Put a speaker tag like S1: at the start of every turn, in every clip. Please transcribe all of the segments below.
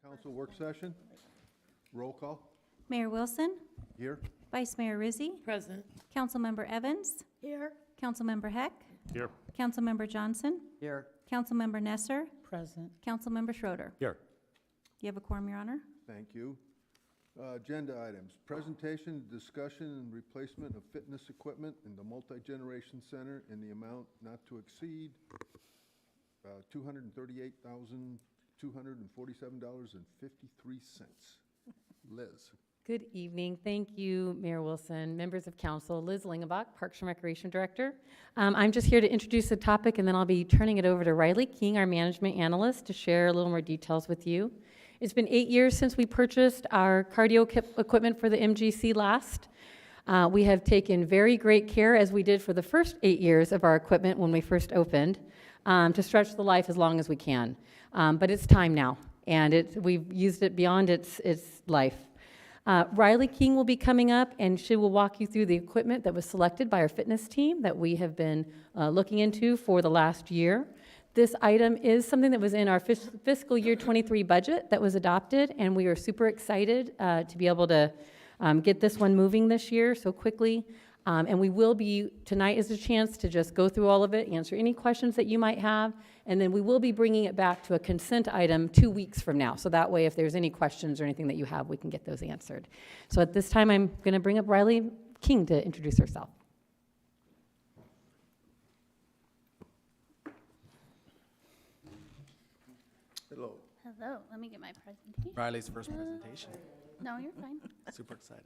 S1: Council work session. Roll call.
S2: Mayor Wilson,
S1: Here.
S2: Vice Mayor Rizzi,
S3: Present.
S2: Councilmember Evans,
S3: Here.
S2: Councilmember Heck,
S4: Here.
S2: Councilmember Johnson,
S3: Here.
S2: Councilmember Nesser,
S3: Present.
S2: Councilmember Schroeder.
S4: Here.
S2: You have a quorum, Your Honor.
S1: Thank you. Agenda items, presentation, discussion, and replacement of fitness equipment in the Multi-Generation Center in the amount not to exceed $238,247.53. Liz.
S5: Good evening. Thank you, Mayor Wilson, members of council. Liz Lingenbach, Parks and Recreation Director. I'm just here to introduce the topic, and then I'll be turning it over to Riley King, our management analyst, to share a little more details with you. It's been 8 years since we purchased our cardio equipment for the MGC last. We have taken very great care, as we did for the first 8 years of our equipment when we first opened, to stretch the life as long as we can. But it's time now, and we've used it beyond its life. Riley King will be coming up, and she will walk you through the equipment that was selected by our fitness team that we have been looking into for the last year. This item is something that was in our fiscal year 23 budget that was adopted, and we are super excited to be able to get this one moving this year so quickly. And we will be, tonight is a chance to just go through all of it, answer any questions that you might have, and then we will be bringing it back to a consent item 2 weeks from now. So that way, if there's any questions or anything that you have, we can get those answered. So at this time, I'm going to bring up Riley King to introduce herself.
S1: Hello.
S6: Hello, let me get my presentation.
S7: Riley's first presentation.
S6: No, you're fine.
S7: Super excited.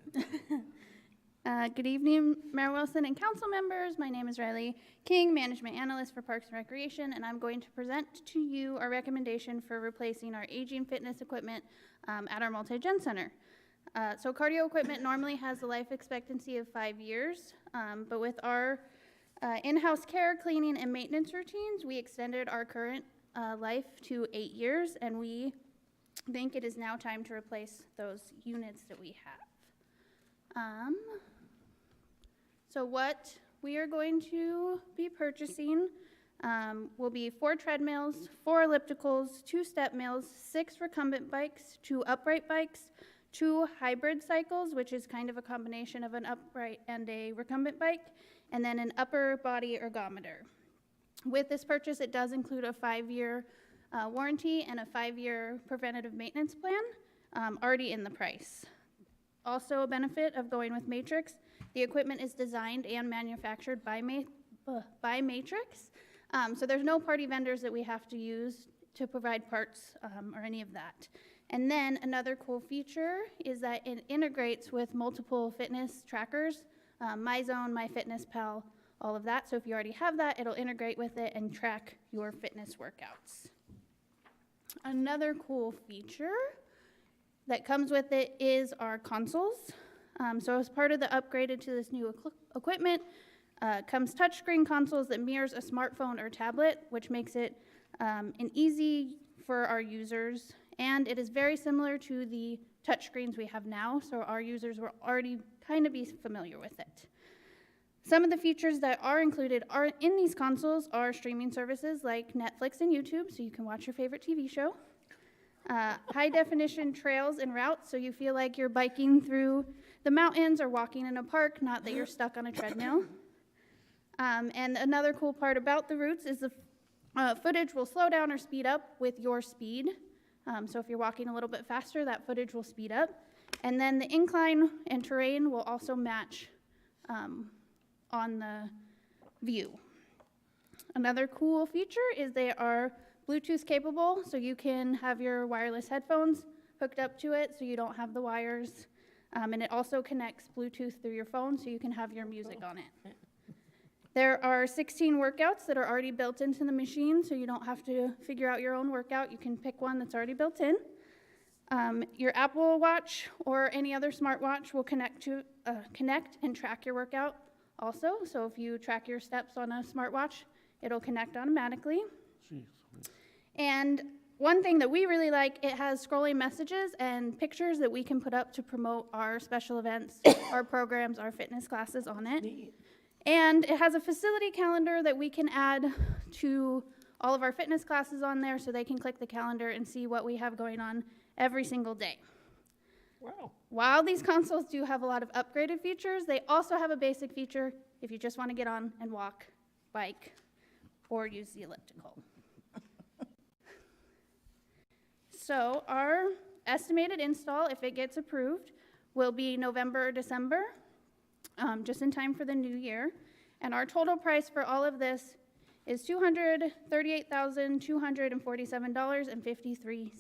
S6: Good evening, Mayor Wilson and council members. My name is Riley King, Management Analyst for Parks and Recreation, and I'm going to present to you our recommendation for replacing our aging fitness equipment at our Multi-Gen Center. So cardio equipment normally has a life expectancy of 5 years, but with our in-house care, cleaning, and maintenance routines, we extended our current life to 8 years, and we think it is now time to replace those units that we have. So what we are going to be purchasing will be 4 treadmills, 4 ellipticals, 2 step mills, 6 recumbent bikes, 2 upright bikes, 2 hybrid cycles, which is kind of a combination of an upright and a recumbent bike, and then an upper body ergometer. With this purchase, it does include a 5-year warranty and a 5-year preventative maintenance plan already in the price. Also, a benefit of going with Matrix, the equipment is designed and manufactured by Matrix, so there's no party vendors that we have to use to provide parts or any of that. And then another cool feature is that it integrates with multiple fitness trackers, MyZone, MyFitnessPal, all of that. So if you already have that, it'll integrate with it and track your fitness workouts. Another cool feature that comes with it is our consoles. So as part of the upgraded to this new equipment, comes touchscreen consoles that mirrors a smartphone or tablet, which makes it an easy for our users. And it is very similar to the touchscreens we have now, so our users will already kind of be familiar with it. Some of the features that are included in these consoles are streaming services like Netflix and YouTube, so you can watch your favorite TV show. High definition trails and routes, so you feel like you're biking through the mountains or walking in a park, not that you're stuck on a treadmill. And another cool part about the routes is the footage will slow down or speed up with your speed. So if you're walking a little bit faster, that footage will speed up. And then the incline and terrain will also match on the view. Another cool feature is they are Bluetooth capable, so you can have your wireless headphones hooked up to it so you don't have the wires. And it also connects Bluetooth through your phone so you can have your music on it. There are 16 workouts that are already built into the machine, so you don't have to figure out your own workout. You can pick one that's already built in. Your Apple Watch or any other smartwatch will connect and track your workout also. So if you track your steps on a smartwatch, it'll connect automatically.
S4: Jeez.
S6: And one thing that we really like, it has scrolling messages and pictures that we can put up to promote our special events, our programs, our fitness classes on it. And it has a facility calendar that we can add to all of our fitness classes on there so they can click the calendar and see what we have going on every single day.
S7: Wow.
S6: While these consoles do have a lot of upgraded features, they also have a basic feature if you just want to get on and walk, bike, or use the elliptical. So our estimated install, if it gets approved, will be November or December, just in time for the new year. And our total price for all of this is $238,247.53.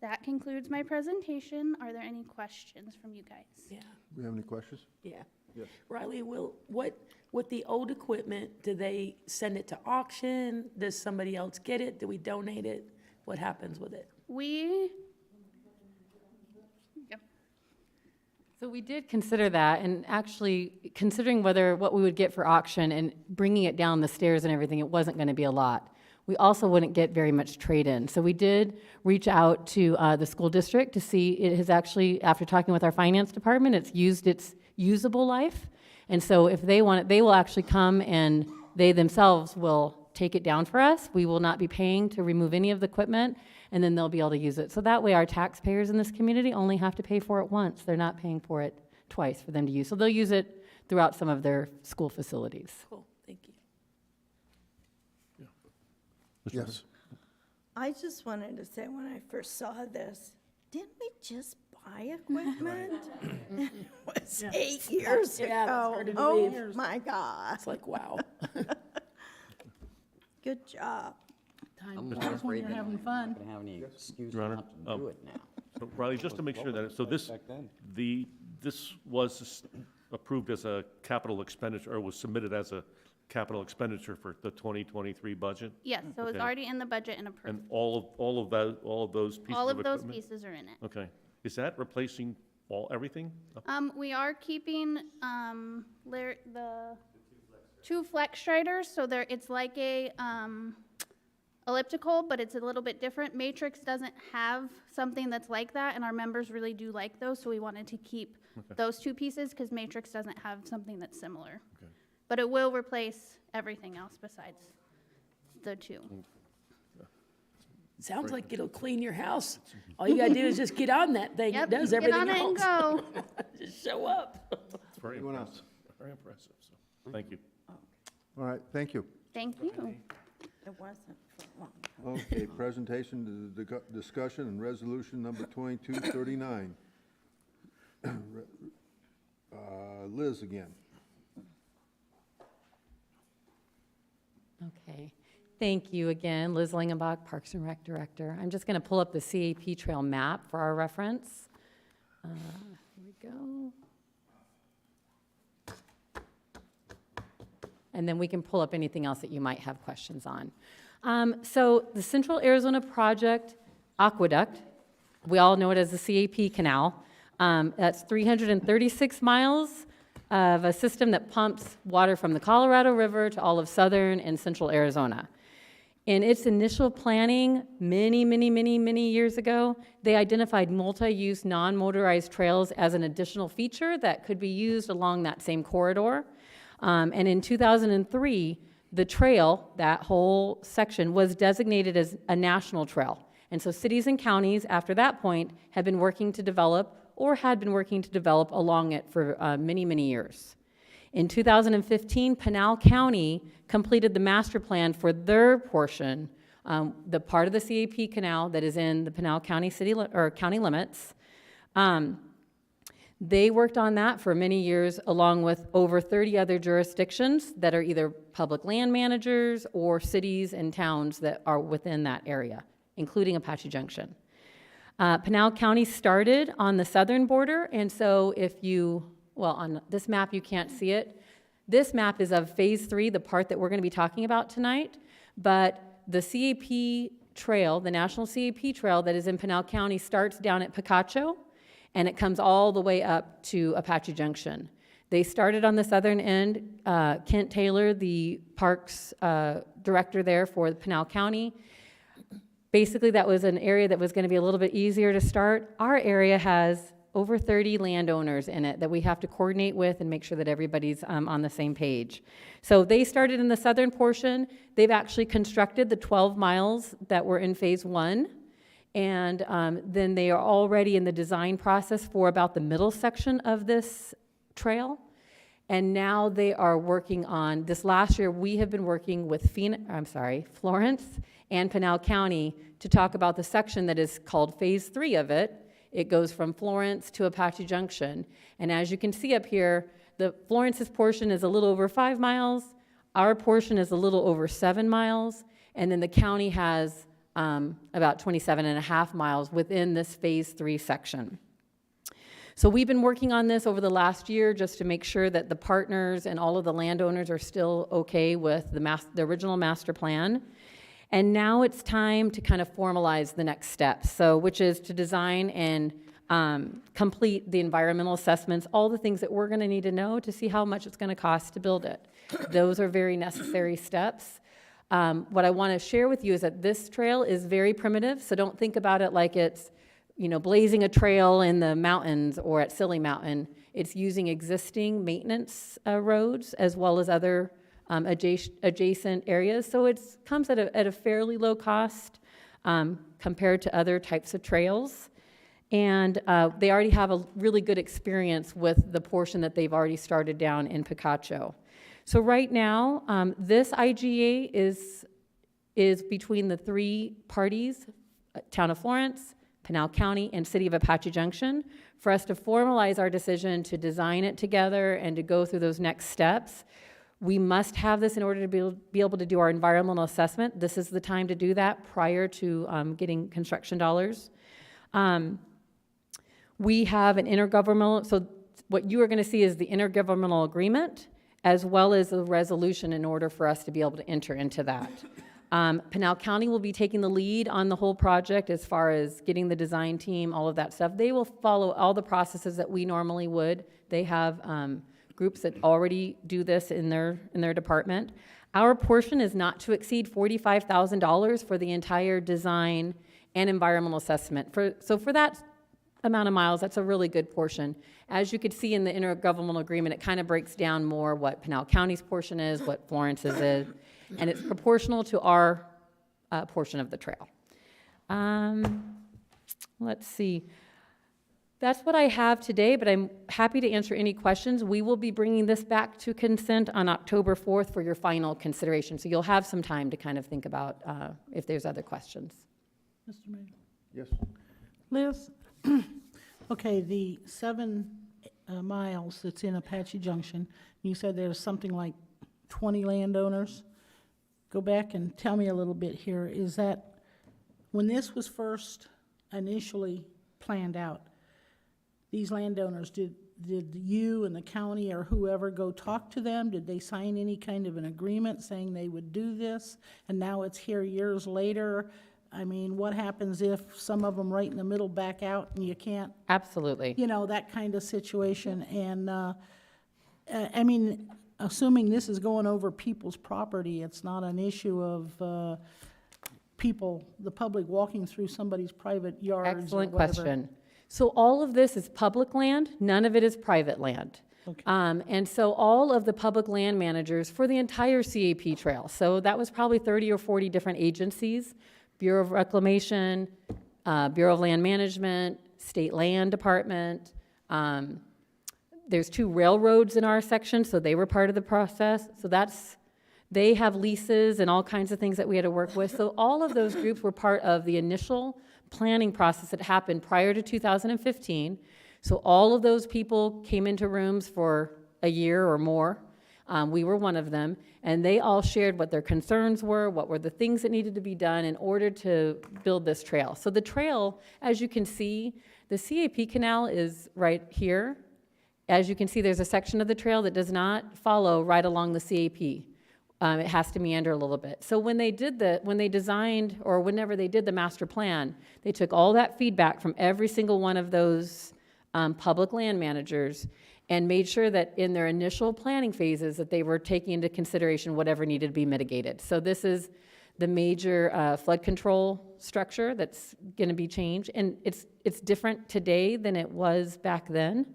S6: That concludes my presentation. Are there any questions from you guys?
S3: Yeah,
S1: Do we have any questions?
S3: yeah.
S1: Yes.
S3: Riley, with the old equipment, do they send it to auction? Does somebody else get it? Do we donate it? What happens with it?
S5: So we did consider that, and actually considering what we would get for auction and bringing it down the stairs and everything, it wasn't going to be a lot. We also wouldn't get very much trade-in. So we did reach out to the school district to see, it has actually, after talking with our finance department, it's used its usable life. And so if they want it, they will actually come and they themselves will take it down for us. We will not be paying to remove any of the equipment, and then they'll be able to use it. So that way our taxpayers in this community only have to pay for it once. They're not paying for it twice for them to use. So they'll use it throughout some of their school facilities.
S3: Cool, thank you.
S1: Yes.
S4: I just wanted to say, when I first saw this, didn't we just buy equipment? It was 8 years ago.
S3: Yeah, that's hard to
S4: Oh,
S3: believe.
S4: my God.
S3: It's like, wow.
S4: Good job.
S8: I'm more afraid that I'm not gonna have any excuse
S9: Your Honor,
S8: not to do it now.
S9: So, Riley, just to make sure that, so this was approved as a capital expenditure, or was submitted as a capital expenditure for the 2023 budget?
S6: Yes, so it's
S9: Okay.
S6: already in the budget and approved.
S9: And all of those pieces
S6: All
S9: of
S6: of those
S9: equipment?
S6: pieces are in it.
S9: Okay. Is that replacing everything?
S6: We are keeping the two flex striders, so it's like a elliptical, but it's a little bit different. Matrix doesn't have something that's like that, and our members really do like those, so we wanted to keep those two pieces because Matrix doesn't have something that's similar.
S9: Okay.
S6: But it will replace everything else besides the two.
S3: Sounds like it'll clean your house. All you gotta do is just get on that thing. It
S6: Yep,
S3: does
S6: get
S3: everything
S6: on it and
S3: else.
S6: go.
S3: Just show up.
S9: It's very
S1: Anyone
S9: impressive.
S1: else?
S9: Very impressive, so, thank you.
S1: All right, thank you.
S6: Thank you.
S4: It wasn't for long.
S1: Okay, presentation, discussion, and resolution number 2239. Liz again.
S5: Okay. Thank you again, Liz Lingenbach, Parks and Rec Director. I'm just going to pull up the CAP trail map for our reference. Here we go. And then we can pull up anything else that you might have questions on. So the Central Arizona Project Aqueduct, we all know it as the CAP Canal. That's 336 miles of a system that pumps water from the Colorado River to all of southern and central Arizona. In its initial planning, many years ago, they identified multi-use, non-motorized trails as an additional feature that could be used along that same corridor. And in 2003, the trail, that whole section, was designated as a national trail. And so cities and counties, after that point, have been working to develop, or had been working to develop along it for many years. In 2015, Pinal County completed the master plan for their portion, the part of the CAP Canal that is in the Pinal County county limits. They worked on that for many years, along with over 30 other jurisdictions that are either public land managers or cities and towns that are within that area, including Apache Junction. Pinal County started on the southern border, and so on this map you can't see it. This map is of Phase 3, the part that we're going to be talking about tonight, but the CAP trail, the National CAP Trail that is in Pinal County, starts down at Picacho, and it comes all the way up to Apache Junction. They started on the southern end. Kent Taylor, the parks director there for Pinal County, basically that was an area that was going to be a little bit easier to start. Our area has over 30 landowners in it that we have to coordinate with and make sure that everybody's on the same page. So they started in the southern portion. They've actually constructed the 12 miles that were in phase 1. And then they are already in the design process for about the middle section of this trail. And now they are working on, this last year, we have been working with Florence and Pinal County to talk about the section that is called phase 3 of it. It goes from Florence to Apache Junction. And as you can see up here, the Florence's portion is a little over 5 miles. Our portion is a little over 7 miles. And then the county has about 27.5 miles within this phase 3 section. So we've been working on this over the last year just to make sure that the partners and all of the landowners are still okay with the original master plan. And now it's time to kind of formalize the next steps, so which is to design and complete the environmental assessments, all the things that we're going to need to know to see how much it's going to cost to build it. Those are very necessary steps. What I want to share with you is that this trail is very primitive, so don't think about it like it's, you know, blazing a trail in the mountains or at Silly Mountain. It's using existing maintenance roads as well as other adjacent areas. So it comes at a fairly low cost compared to other types of trails. And they already have a really good experience with the portion that they've already started down in Picacho. So right now, this IGA is between the 3 parties, Town of Florence, Pinal County, and City of Apache Junction, for us to formalize our decision to design it together and to go through those next steps. We must have this in order to be able to do our environmental assessment. This is the time to do that prior to getting construction dollars. We have an intergovernmental, so what you are going to see is the intergovernmental agreement as well as a resolution in order for us to be able to enter into that. Pinal County will be taking the lead on the whole project as far as getting the design team, all of that stuff. They will follow all the processes that we normally would. They have groups that already do this in their department. Our portion is not to exceed $45,000 for the entire design and environmental assessment. So for that amount of miles, that's a really good portion. As you could see in the intergovernmental agreement, it kind of breaks down more what Pinal County's portion is, what Florence's is, and it's proportional to our portion of the trail. Let's see. That's what I have today, but I'm happy to answer any questions. We will be bringing this back to consent on October 4th for your final consideration, so you'll have some time to kind of think about if there's other questions.
S10: Mr. Mayor.
S1: Yes.
S10: Liz, okay, the 7 miles that's in Apache Junction, you said there's something like 20 landowners. Go back and tell me a little bit here. Is that, when this was first initially planned out, these landowners, did you and the county or whoever go talk to them? Did they sign any kind of an agreement saying they would do this? And now it's here years later. I mean, what happens if some of them right in the middle back out and you can't?
S5: Absolutely.
S10: You know, that kind of situation. And, I mean, assuming this is going over people's property, it's not an issue of the public walking through somebody's private yards or
S5: Excellent
S10: whatever.
S5: question. So all of this is public land, none of it is private land.
S10: Okay.
S5: And so all of the public land managers for the entire CAP trail, so that was probably 30 or 40 different agencies, Bureau of Reclamation, Bureau of Land Management, State Land Department. There's 2 railroads in our section, so they were part of the process. So they have leases and all kinds of things that we had to work with. So all of those groups were part of the initial planning process that happened prior to 2015. So all of those people came into rooms for a year or more. We were one of them, and they all shared what their concerns were, what were the things that needed to be done in order to build this trail. So the trail, as you can see, the CAP canal is right here. As you can see, there's a section of the trail that does not follow right along the CAP. It has to meander a little bit. So when they designed, or whenever they did the master plan, they took all that feedback from every single one of those public land managers and made sure that in their initial planning phases that they were taking into consideration whatever needed to be mitigated. So this is the major flood control structure that's going to be changed. And it's different today than it was back then.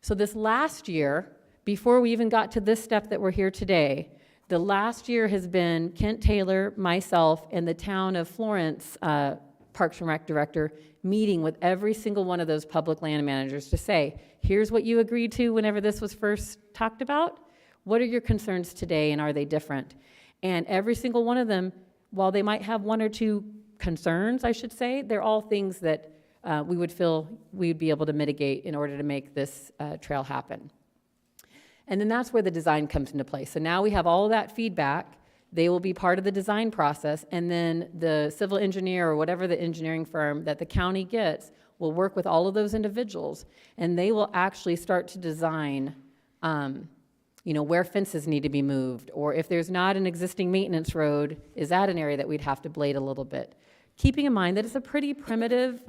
S5: So this last year, before we even got to this step that we're here today, the last year has been Kent Taylor, myself, and the Town of Florence Parks and Rec Director meeting with every single one of those public land managers to say, here's what you agreed to whenever this was first talked about. What are your concerns today, and are they different? And every single one of them, while they might have one or two concerns, I should say, they're all things that we would feel we would be able to mitigate in order to make this trail happen. And then that's where the design comes into play. So now we have all of that feedback. They will be part of the design process, and then the civil engineer or whatever the engineering firm that the county gets will work with all of those individuals, and they will actually start to design where fences need to be moved, or if there's not an existing maintenance road, is that an area that we'd have to blade a little bit? Keeping in mind that it's a pretty primitive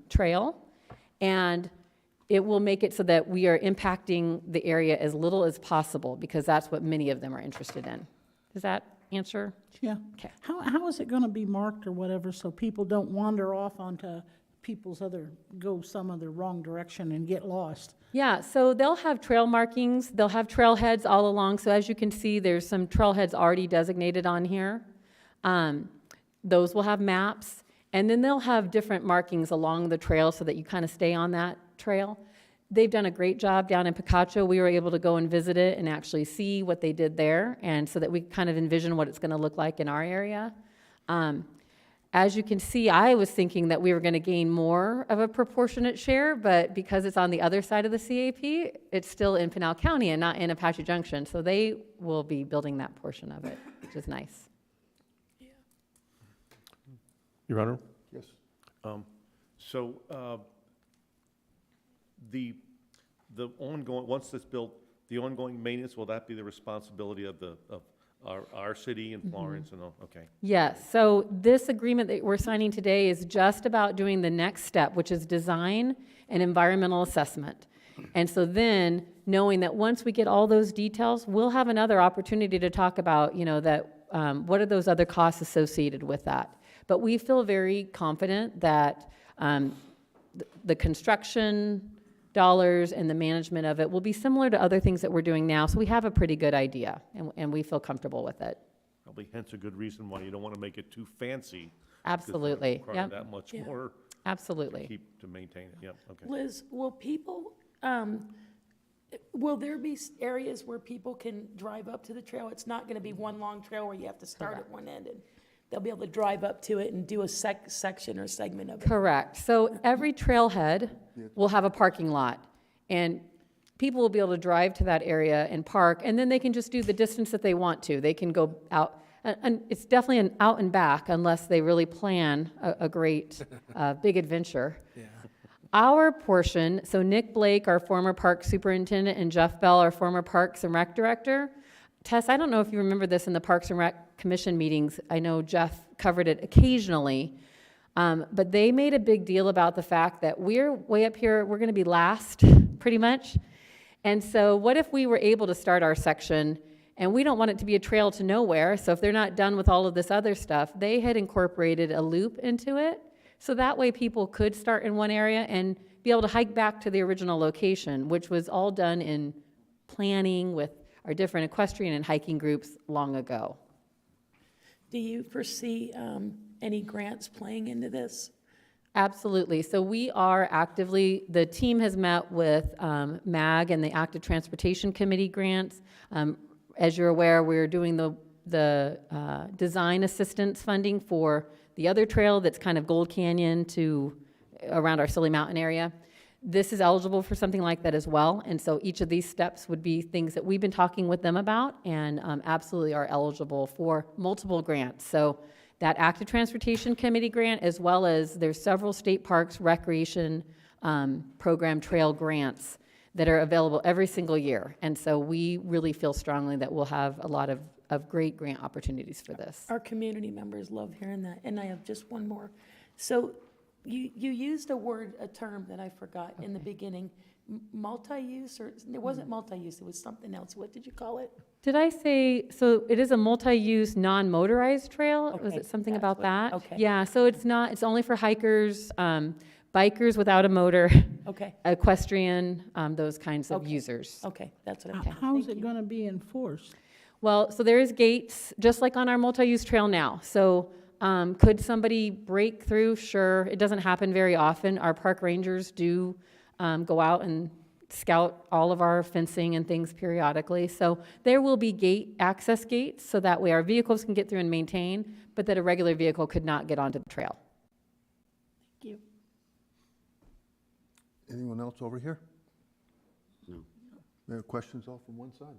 S5: trail, and it will make it so that we are impacting the area as little as possible, because that's what many of them are interested in. Does that answer?
S10: Yeah.
S5: Okay.
S10: How is it going to be marked or whatever, so people don't wander off onto go some other wrong direction and get lost?
S5: Yeah, so they'll have trail markings, they'll have trailheads all along. So as you can see, there's some trailheads already designated on here. Those will have maps, and then they'll have different markings along the trail so that you kind of stay on that trail. They've done a great job down in Picacho. We were able to go and visit it and actually see what they did there, and so that we kind of envision what it's going to look like in our area. As you can see, I was thinking that we were going to gain more of a proportionate share, but because it's on the other side of the CAP, it's still in Pinal County and not in Apache Junction, so they will be building that portion of it, which is nice.
S9: Your Honor?
S1: Yes.
S9: The ongoing, once it's built, the ongoing maintenance, will that be the responsibility of our city in Florence and all? Okay.
S5: Yes, so this agreement that we're signing today is just about doing the next step, which is design and environmental assessment. And so then, knowing that once we get all those details, we'll have another opportunity to talk about, what are those other costs associated with that. But we feel very confident that the construction dollars and the management of it will be similar to other things that we're doing now, so we have a pretty good idea, and we feel comfortable with it.
S9: Probably hence a good reason why you don't want to make it too fancy.
S5: Absolutely,
S9: Require
S5: yep,
S9: that much
S3: Yeah.
S9: more
S5: absolutely.
S9: to maintain it, yep, okay.
S3: Liz, will there be areas where people can drive up to the trail? It's not going to be one long trail where you have to start at one end, and they'll be able to drive up to it and do a section or segment of it.
S5: Correct. So every trailhead will have a parking lot, and people will be able to drive to that area and park, and then they can just do the distance that they want to. They can go out, and it's definitely an out and back unless they really plan a great big adventure.
S7: Yeah.
S5: Our portion, so Nick Blake, our former park superintendent, and Jeff Bell, our former Parks and Rec director. Tess, I don't know if you remember this in the Parks and Rec Commission meetings. I know Jeff covered it occasionally, but they made a big deal about the fact that we're way up here, we're going to be last, pretty much. And so what if we were able to start our section, and we don't want it to be a trail to nowhere, so if they're not done with all of this other stuff, they had incorporated a loop into it, so that way people could start in one area and be able to hike back to the original location, which was all done in planning with our different equestrian and hiking groups long ago.
S3: Do you foresee any grants playing into this?
S5: Absolutely. So we are actively, the team has met with MAG and the Active Transportation Committee grants. As you're aware, we're doing the design assistance funding for the other trail that's kind of Gold Canyon to around our Silly Mountain area. This is eligible for something like that as well, and so each of these steps would be things that we've been talking with them about, and absolutely are eligible for multiple grants. So that Active Transportation Committee grant, as well as there's several state parks recreation program trail grants that are available every single year, and so we really feel strongly that we'll have a lot of great grant opportunities for this.
S3: Our community members love hearing that, and I have just one more. So you used a term that I forgot in the beginning, multi-use, or it wasn't multi-use, it was something else. What did you call it?
S5: Did I say, so it is a multi-use, non-motorized trail? Was
S3: Okay,
S5: it something
S3: that's
S5: about
S3: what-
S5: that?
S3: okay.
S5: Yeah, so it's not, it's only for hikers, bikers without a motor,
S3: Okay,
S5: equestrian, those kinds of
S3: Okay.
S5: users.
S3: okay, that's what I'm.
S10: How's
S3: Thank
S10: it
S3: you.
S10: gonna be enforced?
S5: Well, so there is gates, just like on our multi-use trail now. So could somebody break through? Sure. It doesn't happen very often. Our park rangers do go out and scout all of our fencing and things periodically. So there will be access gates, so that way our vehicles can get through and maintain, but that a regular vehicle could not get onto the trail.
S3: Thank you.
S1: Anyone else over here?
S8: No.
S1: There are questions all from one side.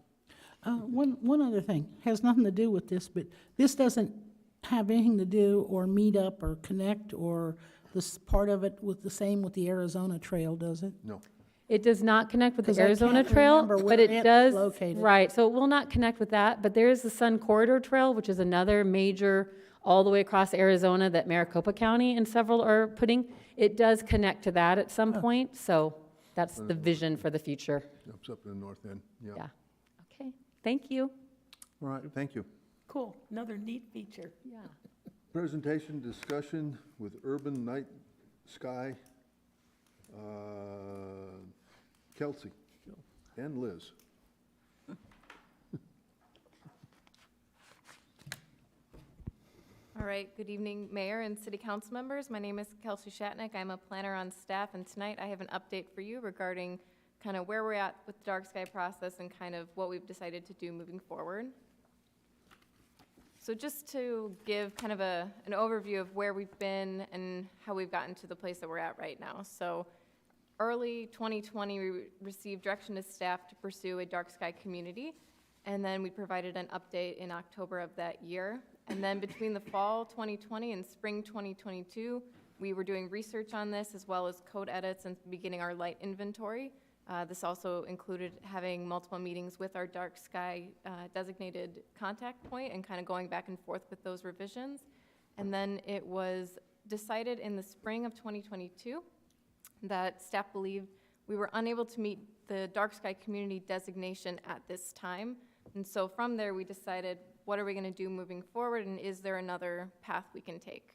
S10: One other thing, has nothing to do with this, but this doesn't have anything to do or meet up or connect or this part of it with the same with the Arizona Trail, does it?
S1: No.
S5: It does not connect with
S10: 'Cause
S5: the
S10: I
S5: Arizona
S10: can't
S5: Trail,
S10: remember
S5: but
S10: where
S5: it
S10: it's
S5: does,
S10: located.
S5: right, so it will not connect with that, but there is the Sun Corridor Trail, which is another major, all the way across Arizona that Maricopa County and several are putting. It does connect to that at some point, so that's the vision for the future.
S1: It's up in the north end, yeah.
S5: Yeah. Okay, thank you.
S1: All right, thank you.
S3: Cool, another neat feature.
S5: Yeah.
S1: Presentation, discussion with Urban Night Sky, Kelsey and Liz.
S11: All right, good evening, Mayor and City Council members. My name is Kelsey Shatnick. I'm a planner on staff, and tonight I have an update for you regarding kind of where we're at with the dark sky process and kind of what we've decided to do moving forward. So just to give kind of an overview of where we've been and how we've gotten to the place that we're at right now. So early 2020, we received direction to staff to pursue a dark sky community, and then we provided an update in October of that year. And then between the fall 2020 and spring 2022, we were doing research on this as well as code edits and beginning our light inventory. This also included having multiple meetings with our dark sky designated contact point and kind of going back and forth with those revisions. And then it was decided in the spring of 2022 that staff believed we were unable to meet the dark sky community designation at this time. And so from there, we decided, what are we going to do moving forward, and is there another path we can take?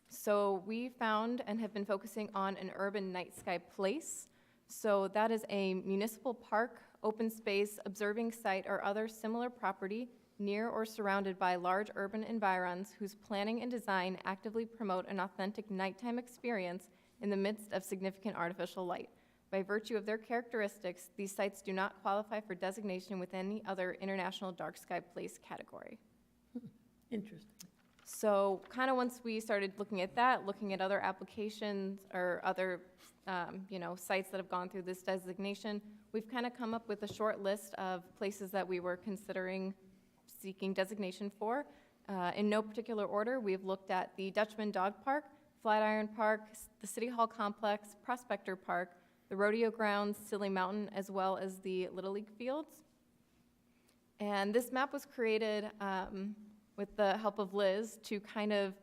S11: So we found and have been focusing on an urban night sky place. So that is a municipal park, open space, observing site, or other similar property near or surrounded by large urban environs whose planning and design actively promote an authentic nighttime experience in the midst of significant artificial light. By virtue of their characteristics, these sites do not qualify for designation with any other international dark sky place category.
S3: Interesting.
S11: So kind of once we started looking at that, looking at other applications or other sites that have gone through this designation, we've kind of come up with a short list of places that we were considering seeking designation for. In no particular order, we've looked at the Dutchman Dog Park, Flatiron Park, the City Hall Complex, Prospector Park, the Rodeo Grounds, Silly Mountain, as well as the Little League Fields. And this map was created with the help of Liz to kind of,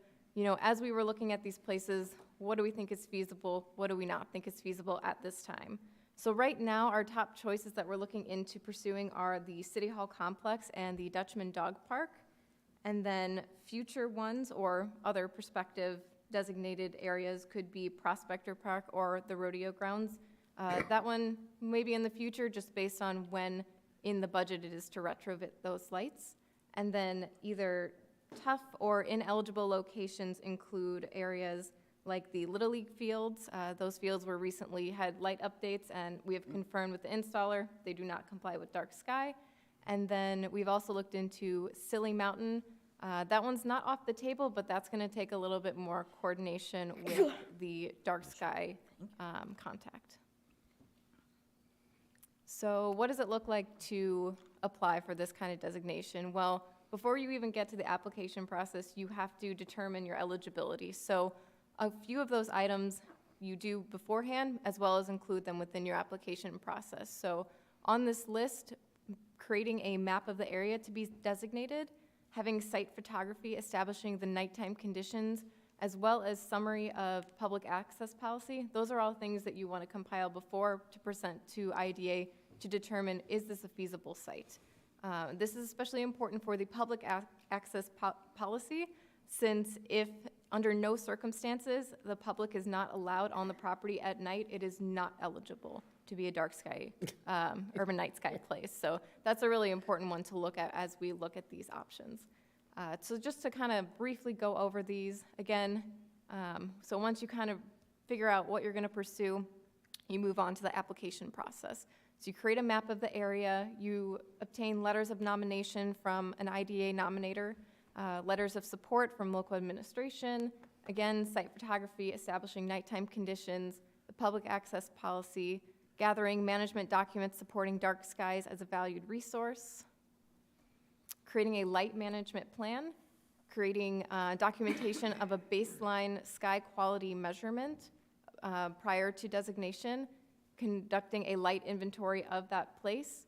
S11: as we were looking at these places, what do we think is feasible? What do we not think is feasible at this time? So right now, our top choices that we're looking into pursuing are the City Hall Complex and the Dutchman Dog Park. And then future ones or other prospective designated areas could be Prospector Park or the Rodeo Grounds. That one maybe in the future, just based on when in the budget it is to retrofit those lights. And then either tough or ineligible locations include areas like the Little League fields. Those fields were recently had light updates, and we have confirmed with the installer they do not comply with dark sky. And then we've also looked into Silly Mountain. That one's not off the table, but that's going to take a little bit more coordination with the dark sky contact. So what does it look like to apply for this kind of designation? Well, before you even get to the application process, you have to determine your eligibility. So a few of those items you do beforehand, as well as include them within your application process. So on this list, creating a map of the area to be designated, having site photography establishing the nighttime conditions, as well as summary of public access policy. Those are all things that you want to compile before to present to IDA to determine, is this a feasible site? This is especially important for the public access policy, since if under no circumstances the public is not allowed on the property at night, it is not eligible to be a dark sky, urban night sky place. So that's a really important one to look at as we look at these options. So just to kind of briefly go over these again, so once you kind of figure out what you're going to pursue, you move on to the application process. So you create a map of the area, you obtain letters of nomination from an IDA nominator, letters of support from local administration, again, site photography, establishing nighttime conditions, the public access policy, gathering management documents supporting dark skies as a valued resource, creating a light management plan, creating documentation of a baseline sky quality measurement prior to designation, conducting a light inventory of that place,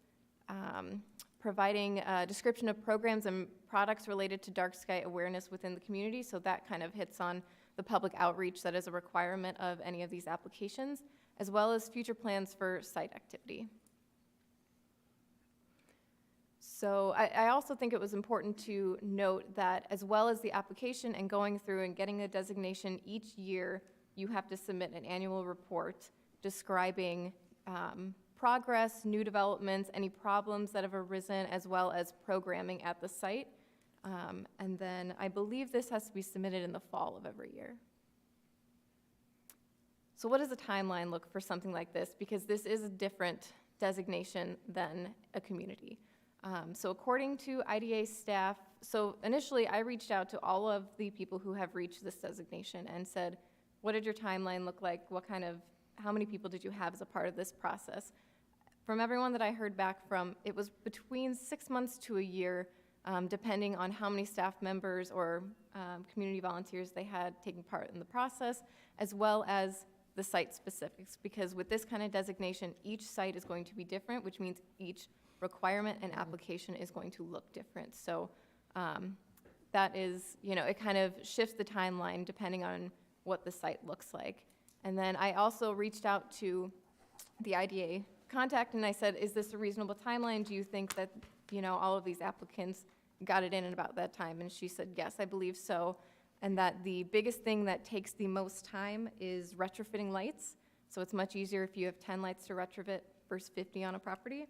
S11: providing a description of programs and products related to dark sky awareness within the community. So that kind of hits on the public outreach that is a requirement of any of these applications, as well as future plans for site activity. So I also think it was important to note that as well as the application and going through and getting a designation each year, you have to submit an annual report describing progress, new developments, any problems that have arisen, as well as programming at the site. And then I believe this has to be submitted in the fall of every year. So what does the timeline look for something like this? Because this is a different designation than a community. So according to IDA staff, so initially I reached out to all of the people who have reached this designation and said, what did your timeline look like? How many people did you have as a part of this process? From everyone that I heard back from, it was between 6 months to a year, depending on how many staff members or community volunteers they had taking part in the process, as well as the site specifics. Because with this kind of designation, each site is going to be different, which means each requirement and application is going to look different. So that is, it kind of shifts the timeline depending on what the site looks like. And then I also reached out to the IDA contact and I said, is this a reasonable timeline? Do you think that, all of these applicants got it in about that time? And she said, yes, I believe so. And that the biggest thing that takes the most time is retrofitting lights. So it's much easier if you have 10 lights to retrofit versus 50 on a property,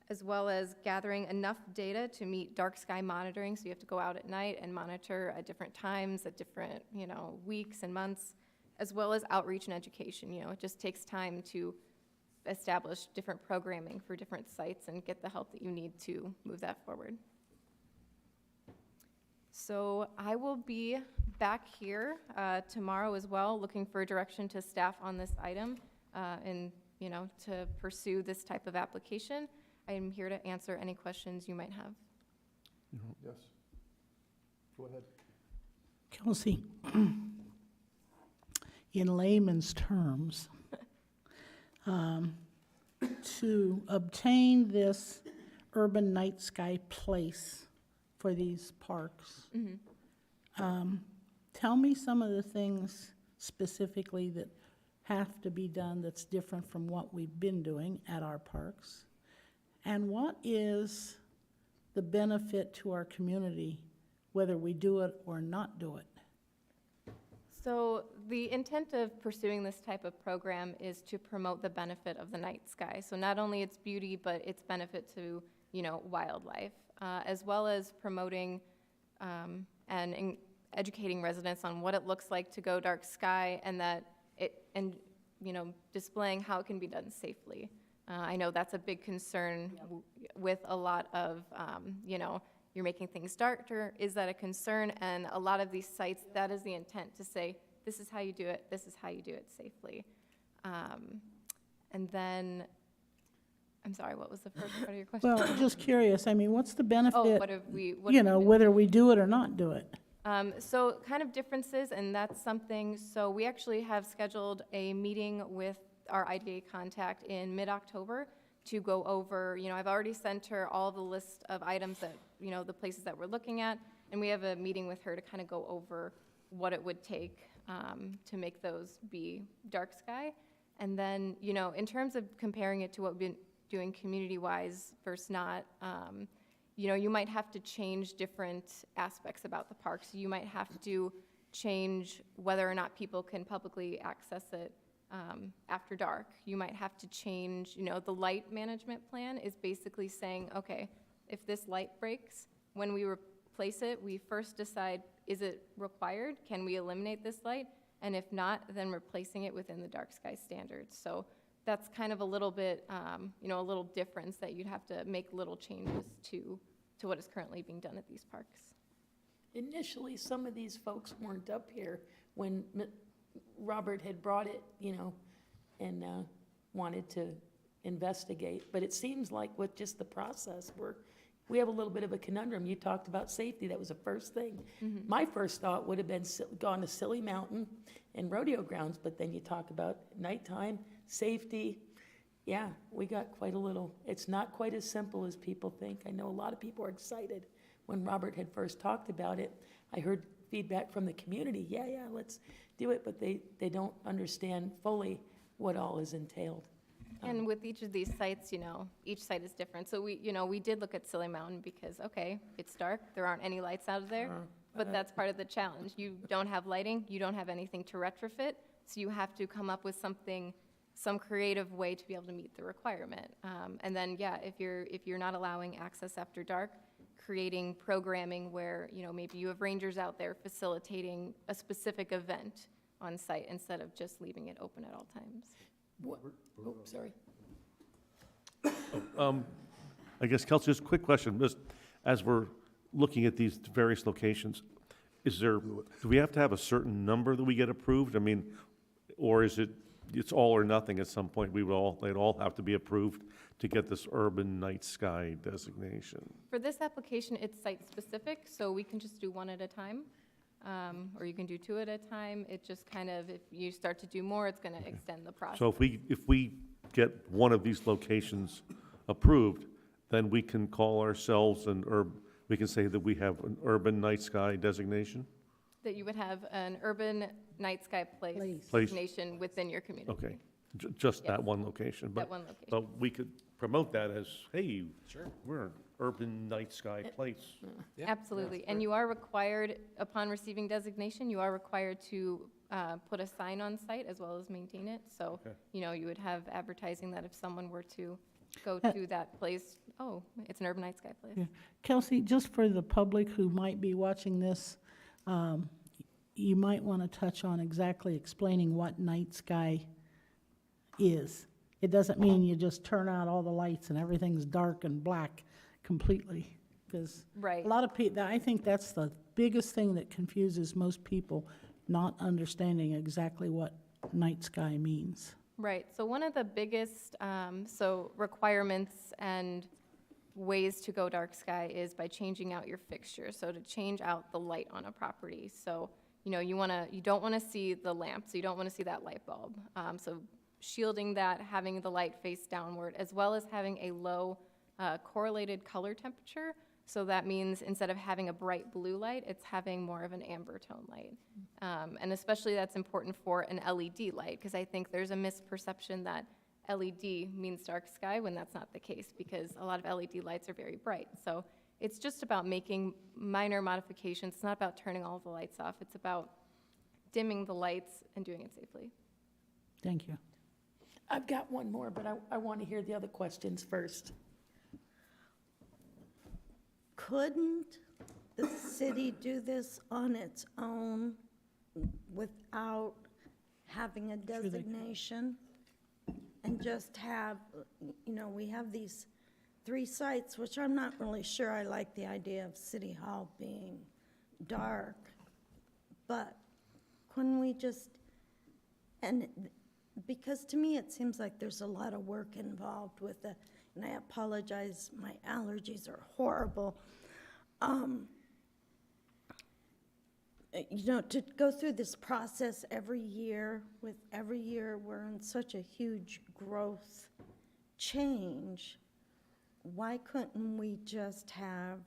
S11: as well as gathering enough data to meet dark sky monitoring. So you have to go out at night and monitor at different times, at different, weeks and months, as well as outreach and education. It just takes time to establish different programming for different sites and get the help that you need to move that forward. So I will be back here tomorrow as well, looking for direction to staff on this item and, to pursue this type of application. I am here to answer any questions you might have.
S1: Yes. Go ahead.
S10: Kelsey, in layman's terms, to obtain this urban night sky place for these parks, tell me some of the things specifically that have to be done that's different from what we've been doing at our parks. And what is the benefit to our community, whether we do it or not do it?
S11: So the intent of pursuing this type of program is to promote the benefit of the night sky. So not only its beauty, but its benefit to, wildlife, as well as promoting and educating residents on what it looks like to go dark sky and displaying how it can be done safely. I know that's a big concern with a lot of, you're making things darker. Is that a concern? And a lot of these sites, that is the intent, to say, this is how you do it, this is how you do it safely. And then, I'm sorry, what was the first part of your question?
S10: Well, just curious, what's the benefit,
S11: what have we been
S10: whether we do it or not do it?
S11: So kind of differences, and that's something, so we actually have scheduled a meeting with our IDA contact in mid-October to go over, I've already sent her all the list of items that, the places that we're looking at, and we have a meeting with her to kind of go over what it would take to make those be dark sky. And then, in terms of comparing it to what we've been doing community-wise versus not, you know, you might have to change different aspects about the park. So you might have to change whether or not people can publicly access it after dark. You might have to change, you know, the light management plan is basically saying, okay, if this light breaks, when we replace it, we first decide, is it required? Can we eliminate this light? And if not, then replacing it within the dark sky standards. So that's kind of a little bit, you know, a little difference that you'd have to make little changes to what is currently being done at these parks.
S3: Initially, some of these folks weren't up here when Robert had brought it, you know, and wanted to investigate. But it seems like with just the process, we have a little bit of a conundrum. You talked about safety. That was the first thing. My first thought would have been gone to Silly Mountain and rodeo grounds, but then you talk about nighttime, safety. Yeah, we got quite a little. It's not quite as simple as people think. I know a lot of people are excited. When Robert had first talked about it, I heard feedback from the community. Yeah, let's do it, but they don't understand fully what all is entailed.
S11: And with each of these sites, you know, each site is different. So we, you know, we did look at Silly Mountain because, okay, it's dark, there aren't any lights out of there, but that's part of the challenge. You don't have lighting, you don't have anything to retrofit, so you have to come up with some creative way to be able to meet the requirement. And then, yeah, if you're not allowing access after dark, creating programming where, you know, maybe you have rangers out there facilitating a specific event on site instead of just leaving it open at all times.
S3: What? Oh, sorry.
S9: I guess, Kelsey, just a quick question, just as we're looking at these various locations, do we have to have a certain number that we get approved? I mean, or is it's all or nothing at some point? They'd all have to be approved to get this urban night sky designation?
S11: For this application, it's site-specific, so we can just do one at a time, or you can do two at a time. It just kind of, if you start to do more, it's going to extend the process.
S9: So if we get one of these locations approved, then we can call ourselves we can say that we have an urban night sky designation?
S11: That you would have an urban night sky place
S9: Place.
S11: designation within your community.
S9: Okay, just that
S11: Yes.
S9: one location.
S11: That one location.
S9: But we could promote that as, hey,
S7: Sure.
S9: we're an urban night sky place.
S7: Yeah,
S11: Absolutely. And you are required, upon receiving designation, you are required to put a sign on site as well as maintain it. So,
S9: Okay.
S11: you know, you would have advertising that if someone were to go to that place, oh, it's an urban night sky place.
S10: Yeah. Kelsey, just for the public who might be watching this, you might want to touch on exactly explaining what night sky is. It doesn't mean you just turn out all the lights and everything's dark and black completely, because
S11: Right.
S10: a lot of people, I think that's the biggest thing that confuses most people, not understanding exactly what night sky means.
S11: Right, so one of the biggest, requirements and ways to go dark sky is by changing out your fixture, so to change out the light on a property. So, you know, you don't wanna see the lamp, so you don't wanna see that light bulb. So shielding that, having the light face downward, as well as having a low correlated color temperature. So that means instead of having a bright blue light, it's having more of an amber tone light. And especially that's important for an LED light, because I think there's a misperception that LED means dark sky when that's not the case, because a lot of LED lights are very bright. So it's just about making minor modifications. It's not about turning all the lights off. It's about dimming the lights and doing it safely.
S10: Thank you.
S3: I've got one more, but I want to hear the other questions first.
S4: Couldn't the city do this on its own without having a
S10: Sure they could.
S4: designation? And just have, you know, we have these 3 sites, which I'm not really sure I like the idea of City Hall being dark, but couldn't we just, because to me, it seems like there's a lot of work involved with it, and I apologize, my allergies are horrible. You know, to go through this process every year, we're in such a huge growth change. Why couldn't we just have,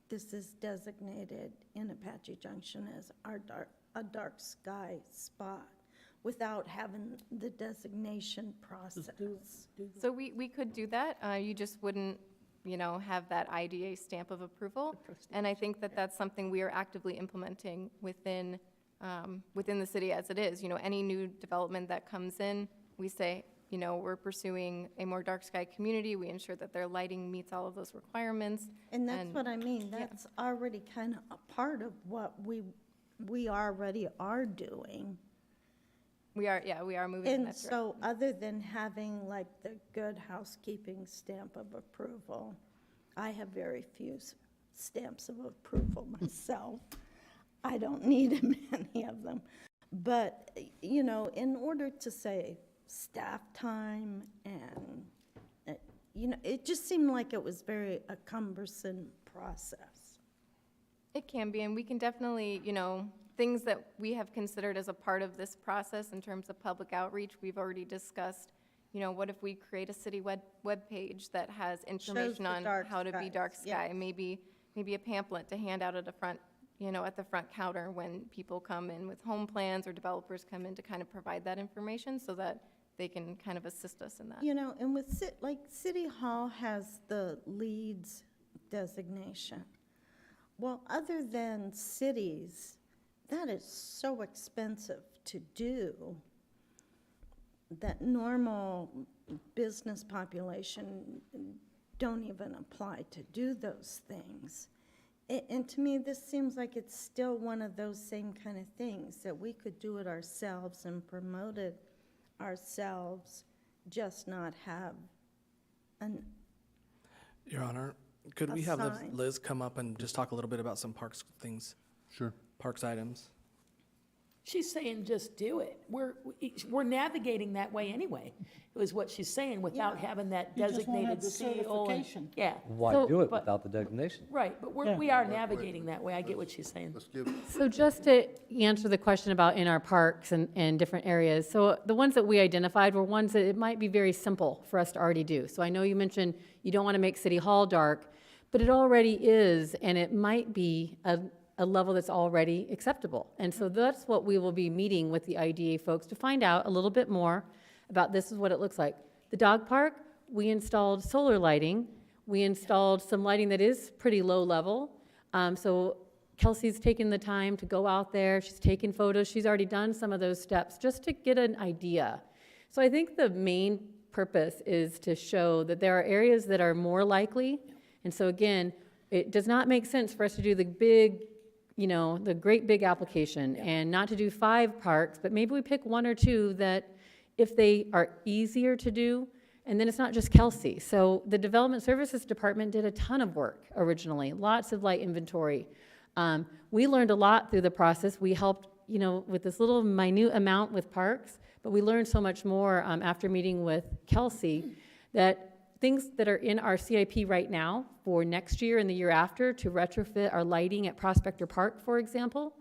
S4: this is designated in Apache Junction as a dark sky spot, without having the designation process?
S11: So we could do that. You just wouldn't have that IDA stamp of approval. And I think that that's something we are actively implementing within the city as it is. Any new development that comes in, we say, we're pursuing a more dark sky community. We ensure that their lighting meets all of those requirements.
S4: And that's what I mean,
S11: yeah.
S4: that's already kind of a part of what we already are doing.
S11: We are moving in
S4: And
S11: that direction.
S4: so, other than having like the good housekeeping stamp of approval, I have very few stamps of approval myself. I don't need many of them. But, in order to say staff time and, it just seemed like it was a cumbersome process.
S11: It can be, and we can definitely, things that we have considered as a part of this process in terms of public outreach, we've already discussed, what if we create a city web page that has information
S4: the
S11: on
S4: dark
S11: how to be
S4: skies,
S11: dark
S4: yeah.
S11: sky? Maybe a pamphlet to hand out at the front, at the front counter when people come in with home plans or developers come in to kind of provide that information so that they can kind of assist us in that.
S4: And with, City Hall has the LEEDs designation. Well, other than cities, that is so expensive to do that normal business population don't even apply to do those things. And to me, this seems like it's still one of those same kind of things, that we could do it ourselves and promote it ourselves, just not have an
S7: Your Honor, could
S4: A
S7: we have
S4: sign.
S7: Liz come up and just talk a little bit about some parks things,
S1: Sure.
S7: parks items?
S3: She's saying just do it. We're navigating that way anyway, is what she's saying, without having that
S10: You just won't have
S3: designated
S10: the
S3: seal. and-
S10: certification.
S3: Yeah,
S8: Why
S5: So-
S8: do it
S3: but-
S8: without the designation?
S3: right, but
S10: Yeah.
S3: we are navigating that way. I get what she's saying.
S1: Let's give,
S5: So just to answer the question about in our parks and different areas, so the ones that we identified were ones that it might be very simple for us to already do. So I know you mentioned you don't want to make City Hall dark, but it already is, and it might be a level that's already acceptable. And so that's what we will be meeting with the IDA folks to find out a little bit more about this is what it looks like. The dog park, we installed solar lighting. We installed some lighting that is pretty low level. So Kelsey's taken the time to go out there. She's taken photos. She's already done some of those steps just to get an idea. So I think the main purpose is to show that there are areas that are more likely. And so again, it does not make sense for us to do the big, the great big application and not to do 5 parks, but maybe we pick 1 or 2 that if they are easier to do, and then it's not just Kelsey. So the Development Services Department did a ton of work originally, lots of light inventory. We learned a lot through the process. We helped, with this little minute amount with parks, but we learned so much more after meeting with Kelsey, that things that are in our CIP right now for next year and the year after to retrofit our lighting at Prospector Park, for example,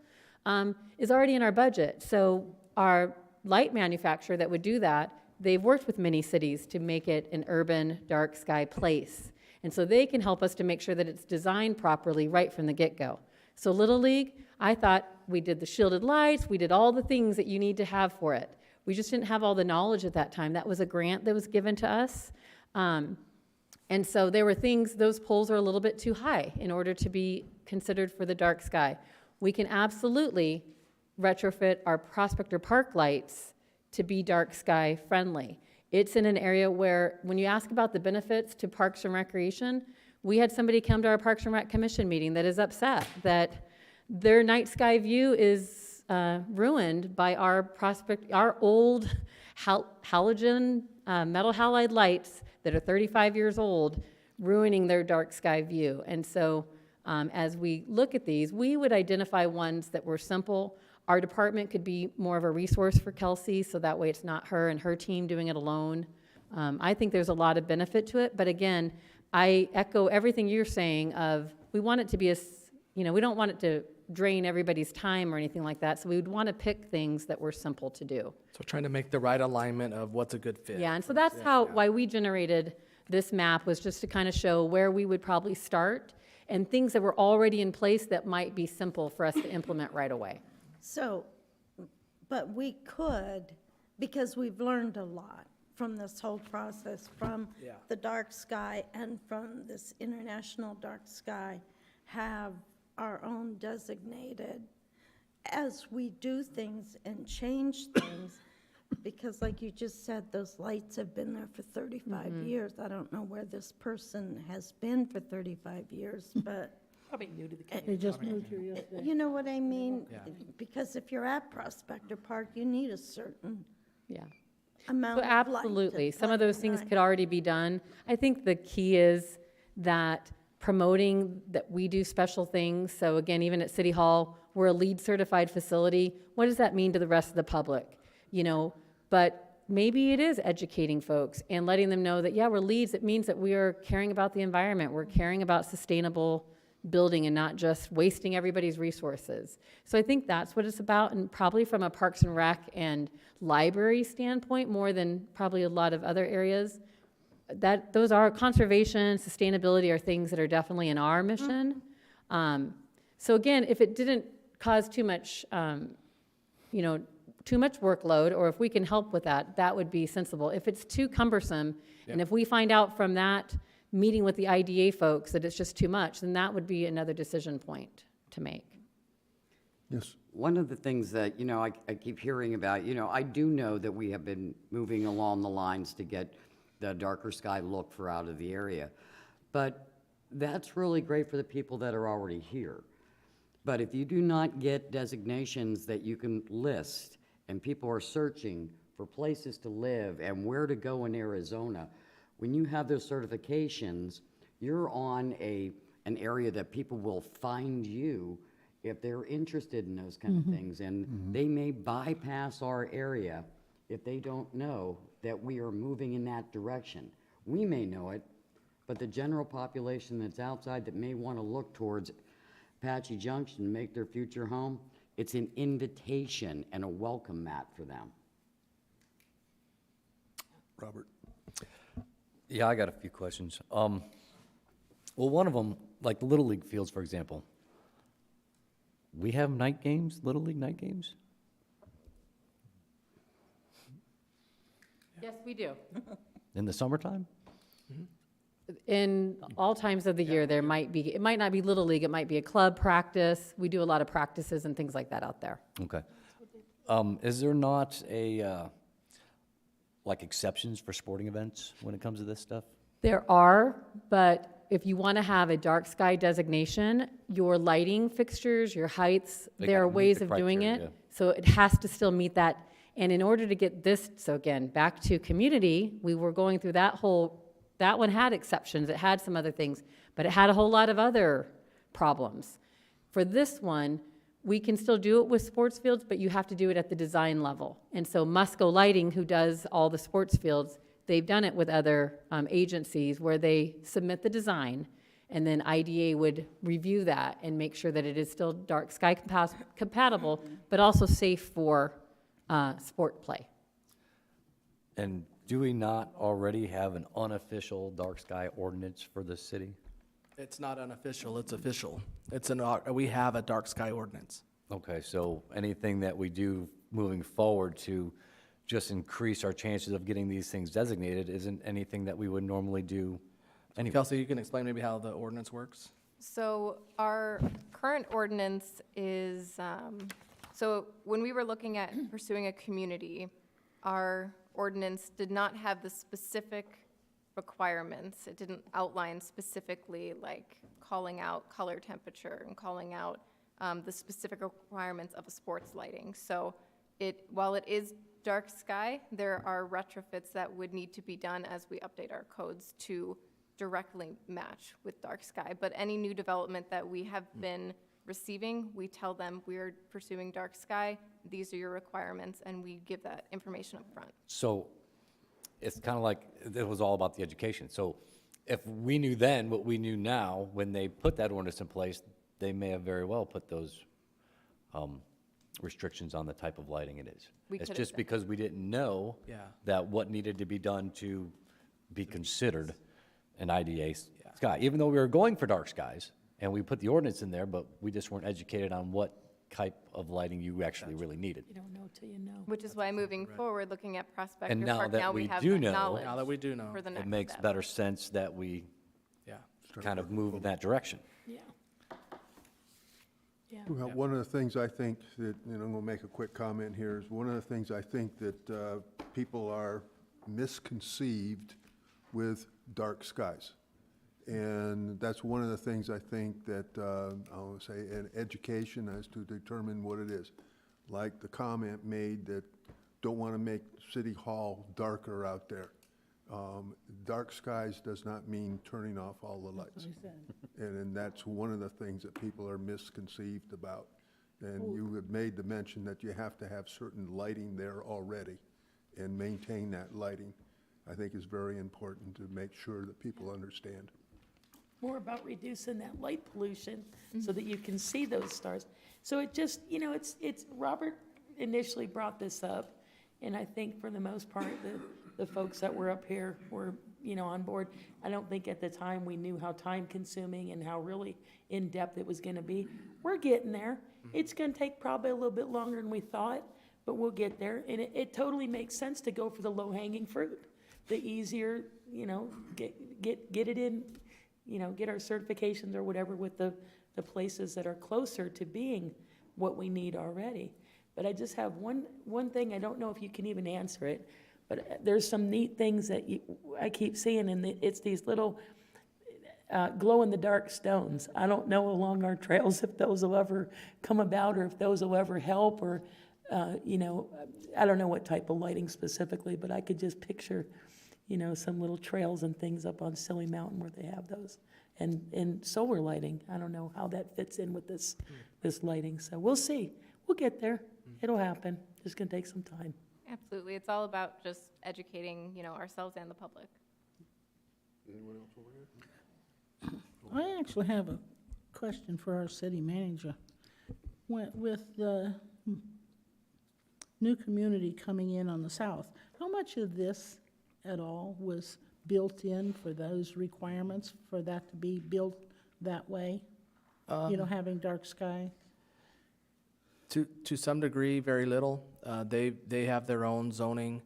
S5: is already in our budget. So our light manufacturer that would do that, they've worked with many cities to make it an urban dark sky place. And so they can help us to make sure that it's designed properly right from the get-go. So Little League, I thought we did the shielded lights, we did all the things that you need to have for it. We just didn't have all the knowledge at that time. That was a grant that was given to us. And so there were things, those poles are a little bit too high in order to be considered for the dark sky. We can absolutely retrofit our Prospector Park lights to be dark sky friendly. It's in an area where, when you ask about the benefits to Parks and Recreation, we had somebody come to our Parks and Rec Commission meeting that is upset that their night sky view is ruined by our old halogen metal halide lights that are 35 years old, ruining their dark sky view. And so as we look at these, we would identify ones that were simple. Our department could be more of a resource for Kelsey, so that way it's not her and her team doing it alone. I think there's a lot of benefit to it, but again, I echo everything you're saying of, we want it to be we don't want it to drain everybody's time or anything like that, so we would want to pick things that were simple to do.
S7: So trying to make the right alignment of what's a good fit.
S5: Yeah, and so that's why we generated this map, was just to kind of show where we would probably start and things that were already in place that might be simple for us to implement right away.
S4: So, but we could, because we've learned a lot from this whole process, from
S7: Yeah.
S4: the dark sky and from this international dark sky, have our own designated, as we do things and change things, because like you just said, those lights have been there for 35 years. I don't know where this person has been for 35 years, but
S3: Probably new to the community.
S10: They just moved here yesterday.
S4: you know what I mean?
S7: Yeah.
S4: Because if you're at Prospector Park, you need a certain
S5: Yeah.
S4: amount
S5: So
S4: of light.
S5: absolutely,
S4: at
S5: some of those
S4: plenty
S5: things
S4: time.
S5: could already be done. I think the key is that promoting that we do special things. So again, even at City Hall, we're a LEED certified facility. What does that mean to the rest of the public? You know, but maybe it is educating folks and letting them know that, yeah, we're LEEDs. It means that we are caring about the environment. We're caring about sustainable building and not just wasting everybody's resources. So I think that's what it's about, and probably from a Parks and Rec and library standpoint, more than probably a lot of other areas. That, those are conservation, sustainability are things that are definitely in our mission. So again, if it didn't cause too much, you know, too much workload, or if we can help with that, that would be sensible. If it's too cumbersome, and if we find out from that meeting with the IDA folks that it's just too much, then that would be another decision point to make.
S1: Yes.
S8: One of the things that, I keep hearing about, I do know that we have been moving along the lines to get the darker sky look for out of the area. But that's really great for the people that are already here. But if you do not get designations that you can list, and people are searching for places to live and where to go in Arizona, when you have those certifications, you're on an area that people will find you if they're interested in those kind of things. And they may bypass our area if they don't know that we are moving in that direction. We may know it, but the general population that's outside that may want to look towards Apache Junction and make their future home, it's an invitation and a welcome mat for them.
S1: Robert?
S12: Yeah, I got a few questions. Well, one of them, like the Little League fields, for example. We have night games, Little League night games?
S5: Yes, we do.
S12: In the summertime?
S5: In all times of the year, there might be, it might not be Little League, it might be a club practice. We do a lot of practices and things like that out there.
S12: Okay. Is there not like exceptions for sporting events when it comes to this stuff?
S5: There are, but if you want to have a dark sky designation, your lighting fixtures, your heights,
S12: They
S5: there are
S12: gotta meet
S5: ways
S12: the
S5: of doing
S12: criteria.
S5: it. So it has to still meet that. And in order to get this, so again, back to community, we were going through that one had exceptions, it had some other things, but it had a whole lot of other problems. For this one, we can still do it with sports fields, but you have to do it at the design level. And so Musco Lighting, who does all the sports fields, they've done it with other agencies where they submit the design, and then IDA would review that and make sure that it is still dark sky compatible, but also safe for sport play.
S12: And do we not already have an unofficial dark sky ordinance for the city?
S7: It's not unofficial, it's official. We have a dark sky ordinance.
S12: Okay, so anything that we do moving forward to just increase our chances of getting these things designated isn't anything that we would normally do anyway.
S7: Kelsey, you can explain maybe how the ordinance works?
S11: So our current ordinance is, so when we were looking at pursuing a community, our ordinance did not have the specific requirements. It didn't outline specifically like calling out color temperature and calling out the specific requirements of a sports lighting. So while it is dark sky, there are retrofits that would need to be done as we update our codes to directly match with dark sky. But any new development that we have been receiving, we tell them we're pursuing dark sky, these are your requirements, and we give that information up front.
S12: So it's kind of like, it was all about the education. So if we knew then what we knew now, when they put that ordinance in place, they may have very well put those restrictions on the type of lighting it is.
S11: We
S12: It's
S11: could've
S12: just
S11: said.
S12: because we didn't know
S7: Yeah.
S12: that what needed to be done to be considered an IDA sky. Even though we were going for dark skies, and we put the ordinance in there, but we just weren't educated on what type of lighting you actually really needed.
S3: You don't know till you know.
S11: Which is why moving forward, looking at Prospector
S12: And now
S11: Park,
S12: that
S11: now we
S12: we
S11: have
S12: do
S11: that
S12: know-
S11: knowledge.
S7: Now that we do know,
S11: For the next
S12: It makes
S11: step.
S12: better sense that we
S7: yeah.
S12: kind of move in that direction.
S3: Yeah. Yeah.
S1: Well, one of the things I think that, and I'm going to make a quick comment here, is one of the things I think that people are misconceived with dark skies. And that's one of the things I think that, I want to say, an education as to determine what it is. Like the comment made that don't want to make City Hall darker out there. Dark skies does not mean turning off all the lights. And that's one of the things that people are misconceived about. And you had made the mention that you have to have certain lighting there already and maintain that lighting. I think is very important to make sure that people understand.
S3: More about reducing that light pollution so that you can see those stars. So it just, it's, Robert initially brought this up, and I think for the most part, the folks that were up here were, on board. I don't think at the time we knew how time-consuming and how really in-depth it was gonna be. We're getting there. It's gonna take probably a little bit longer than we thought, but we'll get there. And it totally makes sense to go for the low-hanging fruit. The easier, get it in, get our certifications or whatever with the places that are closer to being what we need already. But I just have one thing, I don't know if you can even answer it, but there's some neat things that I keep seeing, and it's these little glow-in-the-dark stones. I don't know along our trails if those will ever come about or if those will ever help or, I don't know what type of lighting specifically, but I could just picture, some little trails and things up on Silly Mountain where they have those. And solar lighting, I don't know how that fits in with this lighting. So we'll see. We'll get there. It'll happen. Just gonna take some time.
S11: Absolutely. It's all about just educating, ourselves and the public.
S1: Anyone else over here?
S10: I actually have a question for our city manager. With the new community coming in on the south, how much of this at all was built in for those requirements, for that to be built that way? Having dark sky?
S7: To some degree, very little. They have their own zoning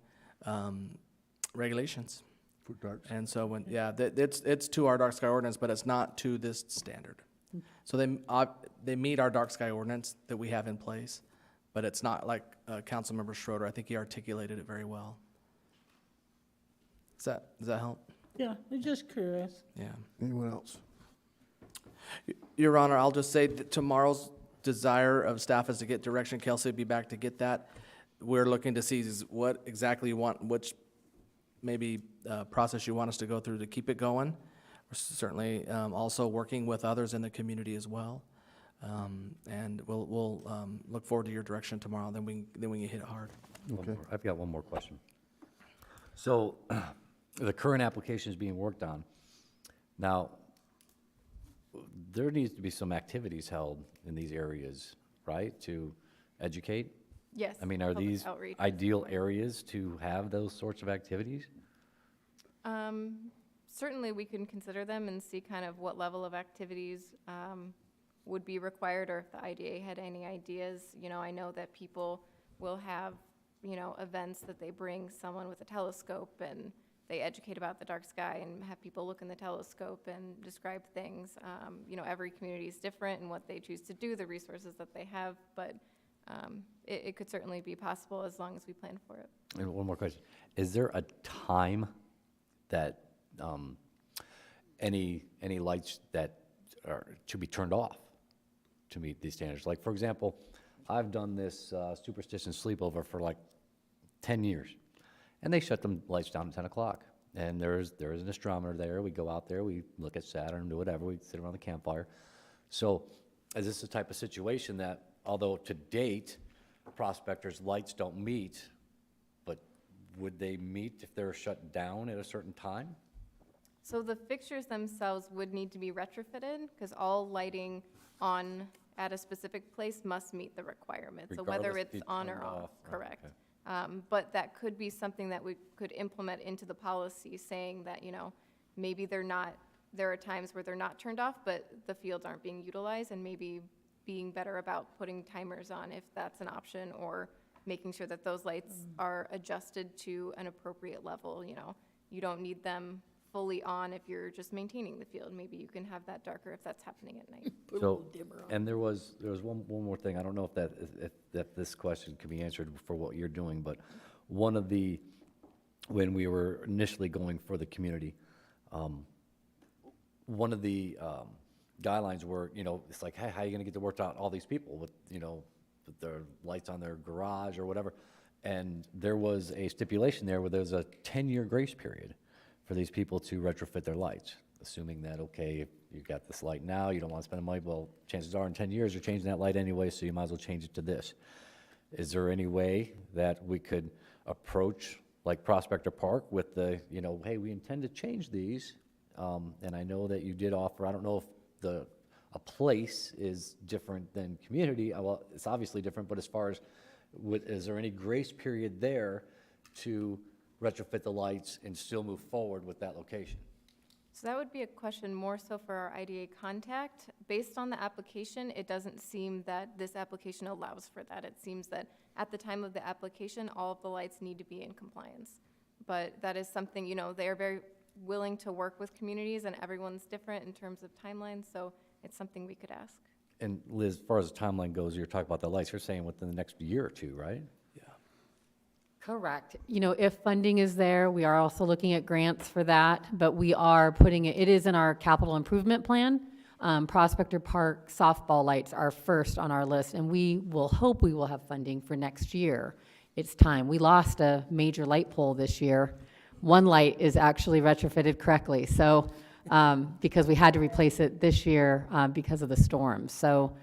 S7: regulations.
S1: For dark
S7: And so it's to our dark sky ordinance, but it's not to this standard. So they meet our dark sky ordinance that we have in place, but it's not like Councilmember Schroeder. I think he articulated it very well. Does that help?
S10: Yeah, I'm just curious.
S7: Yeah.
S1: Anyone else?
S7: Your Honor, I'll just say that tomorrow's desire of staff is to get direction. Kelsey will be back to get that. We're looking to see is what exactly you want, which maybe process you want us to go through to keep it going. We're certainly also working with others in the community as well. And we'll look forward to your direction tomorrow, then we can hit it hard.
S1: Okay.
S12: I've got one more question. So, the current application is being worked on. Now, there needs to be some activities held in these areas, right, to educate?
S11: Yes.
S12: I mean, are
S11: public
S12: these
S11: outreach.
S12: ideal areas to have those sorts of activities?
S11: Certainly, we can consider them and see kind of what level of activities would be required, or if the IDA had any ideas. I know that people will have, events that they bring someone with a telescope and they educate about the dark sky and have people look in the telescope and describe things. Every community is different in what they choose to do, the resources that they have, but it could certainly be possible as long as we plan for it.
S12: And one more question. Is there a time that any lights that are to be turned off to meet these standards? Like, for example, I've done this superstition sleepover for like 10 years, and they shut them lights down at 10 o'clock. And there is an astronomer there. We go out there, we look at Saturn, do whatever, we sit around the campfire. So is this the type of situation that, although to date, prospectors' lights don't meet, but would they meet if they're shut down at a certain time?
S11: So the fixtures themselves would need to be retrofitted, because all lighting on at a specific place must meet the requirements. So whether
S12: Regardless if
S11: it's
S12: it's
S11: on or
S12: turned
S11: off,
S12: off, right,
S11: correct.
S12: okay.
S11: But that could be something that we could implement into the policy, saying that, maybe there are times where they're not turned off, but the fields aren't being utilized, and maybe being better about putting timers on if that's an option, or making sure that those lights are adjusted to an appropriate level, you know. You don't need them fully on if you're just maintaining the field. Maybe you can have that darker if that's happening at night.
S3: Put a
S12: So,
S3: little dimmer on.
S12: and there was one more thing, I don't know if this question can be answered for what you're doing, but one of the, when we were initially going for the community, one of the guidelines were, you know, it's like, hey, how are you gonna get to work out all these people with, you know, with their lights on their garage or whatever? And there was a stipulation there where there's a 10-year grace period for these people to retrofit their lights, assuming that, okay, if you've got this light now, you don't want to spend the money, well, chances are in 10 years, you're changing that light anyway, so you might as well change it to this. Is there any way that we could approach, like Prospector Park, with the, you know, hey, we intend to change these, and I know that you did offer, I don't know if a place is different than community, well, it's obviously different, but as far as, is there any grace period there to retrofit the lights and still move forward with that location?
S11: So that would be a question more so for our IDA contact. Based on the application, it doesn't seem that this application allows for that. It seems that at the time of the application, all of the lights need to be in compliance. But that is something, you know, they are very willing to work with communities, and everyone's different in terms of timelines, so it's something we could ask.
S12: And Liz, as far as the timeline goes, you're talking about the lights, you're saying within the next year or two, right?
S5: Correct. You know, if funding is there, we are also looking at grants for that, but we are putting it is in our capital improvement plan. Prospector Park softball lights are first on our list, and we will hope we will have funding for next year. It's time. We lost a major light pole this year. One light is actually retrofitted correctly, so, because we had to replace it this year because of the storm. So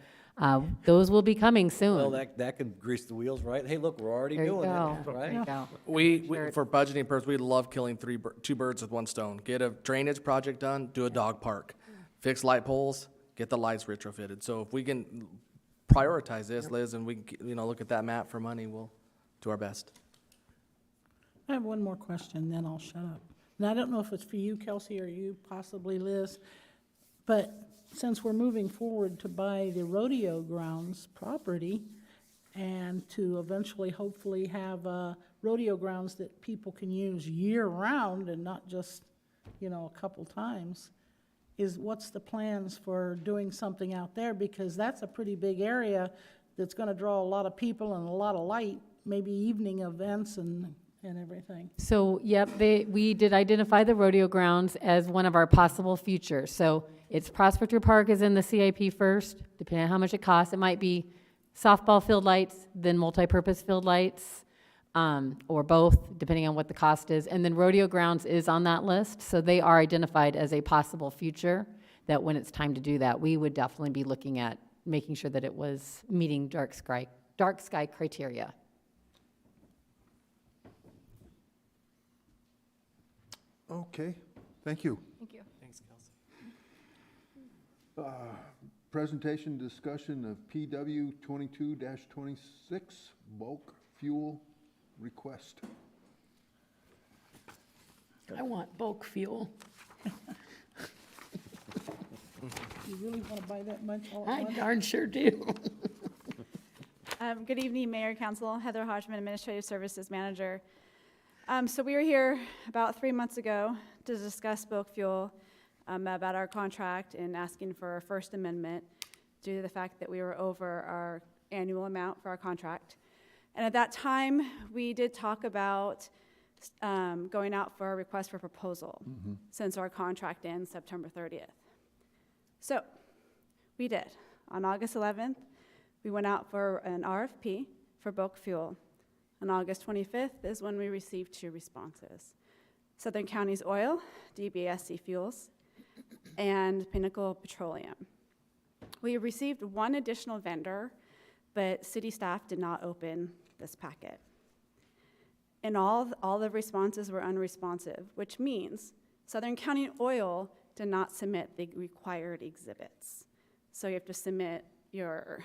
S5: those will be coming soon.
S12: Well, that can grease the wheels, right? Hey, look, we're already
S5: There you
S12: doing
S5: go.
S12: it,
S5: There
S12: right?
S5: you go.
S7: We,
S5: Sure.
S7: for budgeting purposes, we love killing two birds with one stone. Get a drainage project done, do a dog park. Fix light poles, get the lights retrofitted. So if we can prioritize this, Liz, and we can, you know, look at that map for money, we'll do our best.
S10: I have one more question, then I'll shut up. And I don't know if it's for you, Kelsey, or you, possibly Liz, but since we're moving forward to buy the rodeo grounds property and to eventually hopefully have rodeo grounds that people can use year-round and not just, you know, a couple times, what's the plans for doing something out there? Because that's a pretty big area that's gonna draw a lot of people and a lot of light, maybe evening events and everything.
S5: So, yep, we did identify the rodeo grounds as one of our possible futures. So it's Prospector Park is in the CIP first, depending on how much it costs. It might be softball field lights, then multipurpose field lights, or both, depending on what the cost is. And then rodeo grounds is on that list, so they are identified as a possible future, that when it's time to do that, we would definitely be looking at making sure that it was meeting dark sky criteria.
S1: Okay, thank you.
S11: Thank you.
S7: Thanks, Kelsey.
S1: Presentation discussion of PW 22-26 bulk fuel request.
S3: I want bulk fuel.
S10: You really wanna buy that much all at
S3: I
S10: once?
S3: darn sure do.
S13: Good evening, Mayor, Council. Heather Hodgman, Administrative Services Manager. So we were here about 3 months ago to discuss bulk fuel, about our contract and asking for a First Amendment due to the fact that we were over our annual amount for our contract. And at that time, we did talk about going out for a request for proposal since our contract ends September 30th. So we did. On August 11th, we went out for an RFP for bulk fuel. On August 25th is when we received 2 responses. Southern Counties Oil, DBSC Fuels, and Pinnacle Petroleum. We received 1 additional vendor, but city staff did not open this packet. And all the responses were unresponsive, which means Southern County Oil did not submit the required exhibits. So you have to submit your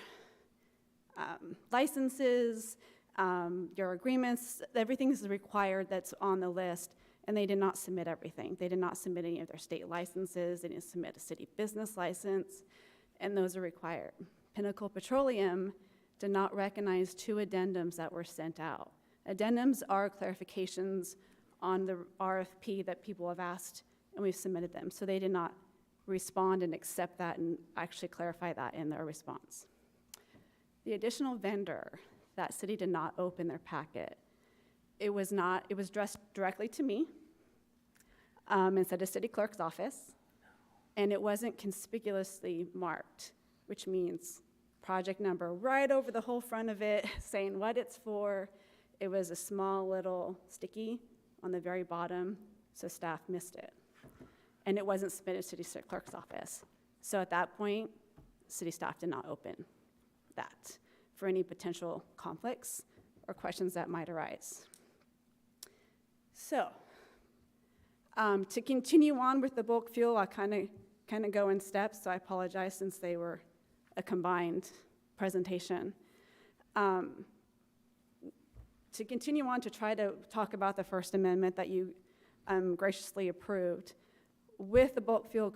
S13: licenses, your agreements, everything is required that's on the list, and they did not submit everything. They did not submit any of their state licenses, they didn't submit a city business license, and those are required. Pinnacle Petroleum did not recognize 2 addendums that were sent out. Addendums are clarifications on the RFP that people have asked, and we've submitted them. So they did not respond and accept that and actually clarify that in their response. The additional vendor, that city did not open their packet. It was addressed directly to me, instead of city clerk's office, and it wasn't conspicuously marked, which means project number right over the whole front of it, saying what it's for. It was a small little sticky on the very bottom, so staff missed it. And it wasn't submitted to the city clerk's office. So at that point, city staff did not open that for any potential conflicts or questions that might arise. So, to continue on with the bulk fuel, I'll kind of go in steps, so I apologize since they were a combined presentation. To continue on to try to talk about the First Amendment that you graciously approved, with the bulk fuel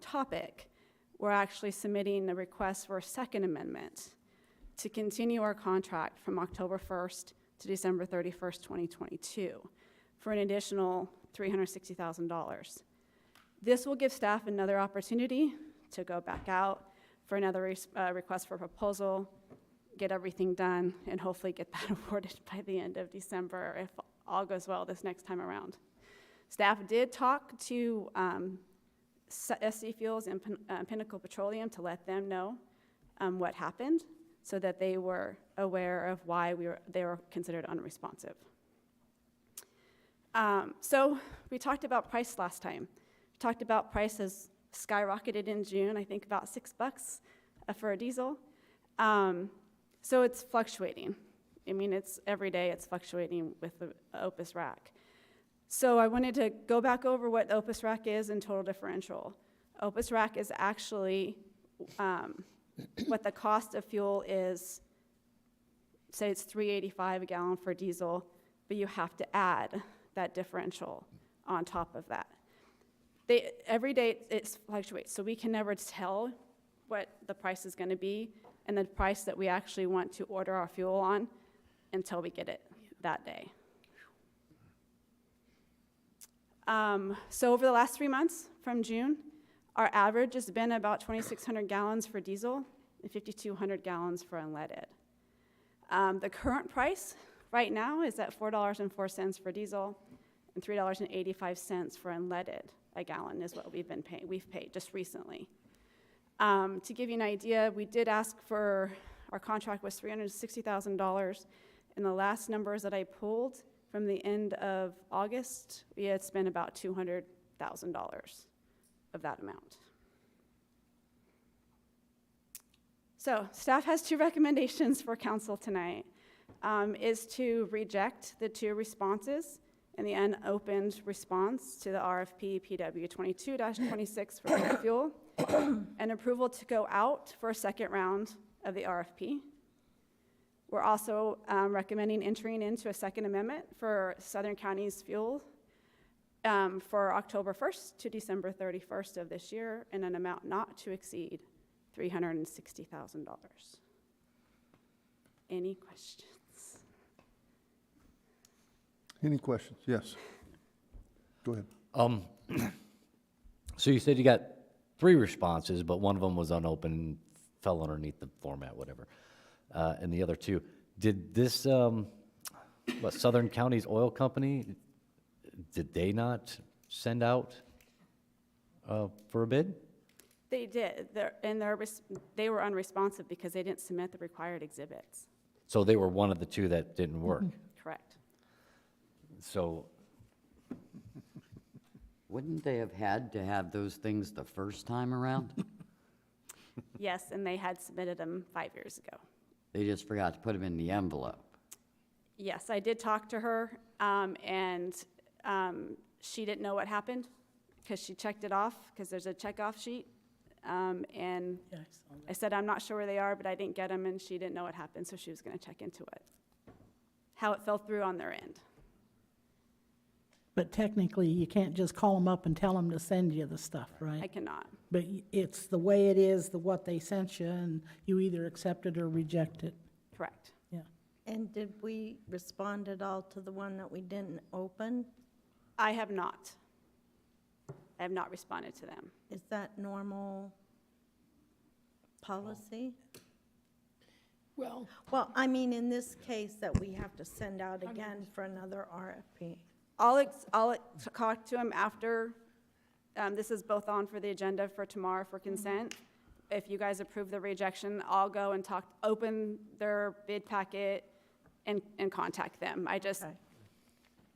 S13: topic, we're actually submitting a request for a Second Amendment to continue our contract from October 1st to December 31st, 2022 for an additional $360,000. This will give staff another opportunity to go back out for another request for proposal, get everything done, and hopefully get that awarded by the end of December if all goes well this next time around. Staff did talk to SC Fuels and Pinnacle Petroleum to let them know what happened so that they were aware of why they were considered unresponsive. So we talked about price last time. We talked about prices skyrocketed in June, I think about $6 for a diesel. So it's fluctuating. I mean, it's every day it's fluctuating with the Opus rack. So I wanted to go back over what Opus rack is in total differential. Opus rack is actually what the cost of fuel is. Say it's $3.85 a gallon for diesel, but you have to add that differential on top of that. Every day it fluctuates, so we can never tell what the price is going to be and the price that we actually want to order our fuel on until we get it that day. So over the last 3 months from June, our average has been about 2,600 gallons for diesel and 5,200 gallons for unleaded. The current price right now is at $4.04 for diesel and $3.85 for unleaded a gallon is what we've paid just recently. To give you an idea, we did ask for, our contract was $360,000, and the last numbers that I pulled from the end of August, we had spent about $200,000 of that amount. So staff has 2 recommendations for council tonight, is to reject the 2 responses and the unopened response to the RFP PW 22-26 for bulk fuel, and approval to go out for a second round of the RFP. We're also recommending entering into a Second Amendment for Southern County's fuel for October 1st to December 31st of this year in an amount not to exceed $360,000. Any questions?
S1: Any questions? Yes. Go ahead.
S12: So you said you got 3 responses, but one of them was unopened, fell underneath the format, whatever. And the other 2, did this, Southern County's oil company, did they not send out for a bid?
S13: They did, they were unresponsive because they didn't submit the required exhibits.
S12: So they were one of the 2 that didn't work.
S13: Correct.
S12: So,
S8: Wouldn't they have had to have those things the first time around?
S13: Yes, and they had submitted them 5 years ago.
S8: They just forgot to put them in the envelope.
S13: Yes, I did talk to her, and she didn't know what happened because she checked it off because there's a checkoff sheet. And I said, I'm not sure where they are, but I didn't get them, and she didn't know what happened, so she was going to check into it, how it fell through on their end.
S10: But technically, you can't just call them up and tell them to send you the stuff,
S13: I
S10: right?
S13: cannot.
S10: But it's the way it is, what they sent you, and you either accept it or reject it.
S13: Correct.
S10: Yeah.
S4: And did we respond at all to the one that we didn't open?
S13: I have not. I have not responded to them.
S4: Is that normal policy?
S3: Well,
S4: Well, I mean, in this case, that we have to send out again for another RFP.
S13: I'll talk to him after, this is both on for the agenda for tomorrow for consent. If you guys approve the rejection, I'll go and open their bid packet and contact them. I just,
S4: Okay.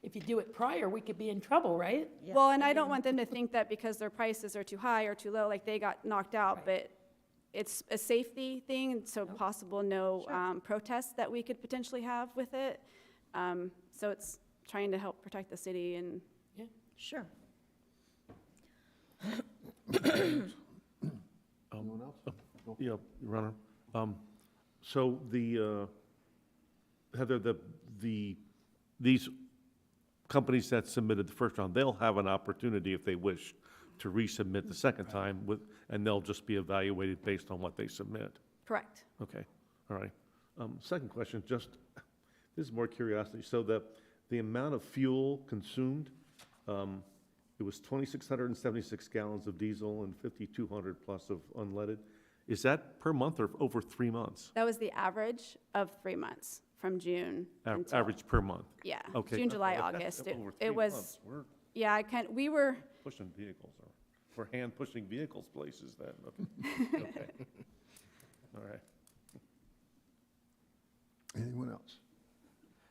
S3: if you do it prior, we could be in trouble, right?
S4: Yeah.
S13: well, and I don't want them to think that because their prices are too high or too low, like they got knocked out, but it's a safety thing, and so possible no protests that we could potentially have with it. So it's trying to help protect the city and
S4: Sure.
S1: Anyone else?
S9: Yeah, Your Honor. So Heather, these companies that submitted the first round, they'll have an opportunity if they wish to resubmit the second time and they'll just be evaluated based on what they submit.
S13: correct.
S9: Okay, all right. Second question, this is more curiosity. So the amount of fuel consumed, it was 2,676 gallons of diesel and 5,200 plus of unleaded. Is that per month or over 3 months?
S13: That was the average of 3 months, from June until.
S9: Average per month?
S13: Yeah,
S9: Okay.
S13: June, July,
S9: That's
S13: August.
S9: over 3
S13: It was,
S9: months. We're
S13: yeah, we were,
S9: pushing vehicles, or we're hand pushing vehicles places then. Okay. Okay. All right.
S1: Anyone else?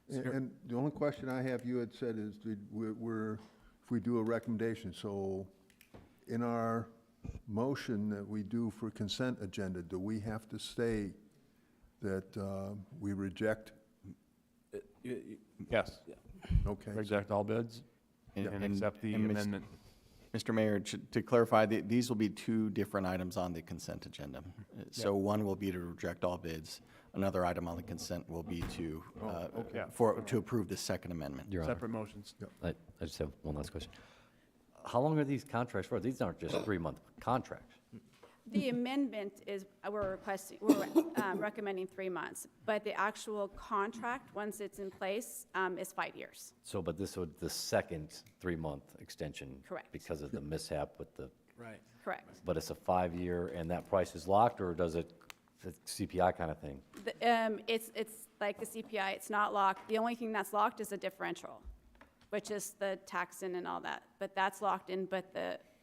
S1: And the only question I have, you had said is, if we do a recommendation, so in our motion that we do for consent agenda, do we have to say that we reject?
S14: Yes,
S1: Okay.
S14: reject all bids and accept the
S15: and Mr.
S14: amendment.
S15: Mr. Mayor, to clarify, these will be two different items on the consent agenda. So one will be to reject all bids. Another item on the consent will be to, to approve the second amendment.
S12: Your Honor,
S14: Separate motions.
S12: I just have one last question. How long are these contracts for? These aren't just 3-month contracts.
S13: the amendment is, we're recommending 3 months, but the actual contract, once it's in place, is 5 years.
S12: So, but this would, the second 3-month extension.
S13: Correct.
S12: Because of the mishap with the,
S7: Right.
S13: Correct.
S12: but it's a 5-year and that price is locked, or does it, it's CPI kind of thing?
S13: It's like the CPI, it's not locked. The only thing that's locked is the differential, which is the taxing and all that, but that's locked in, but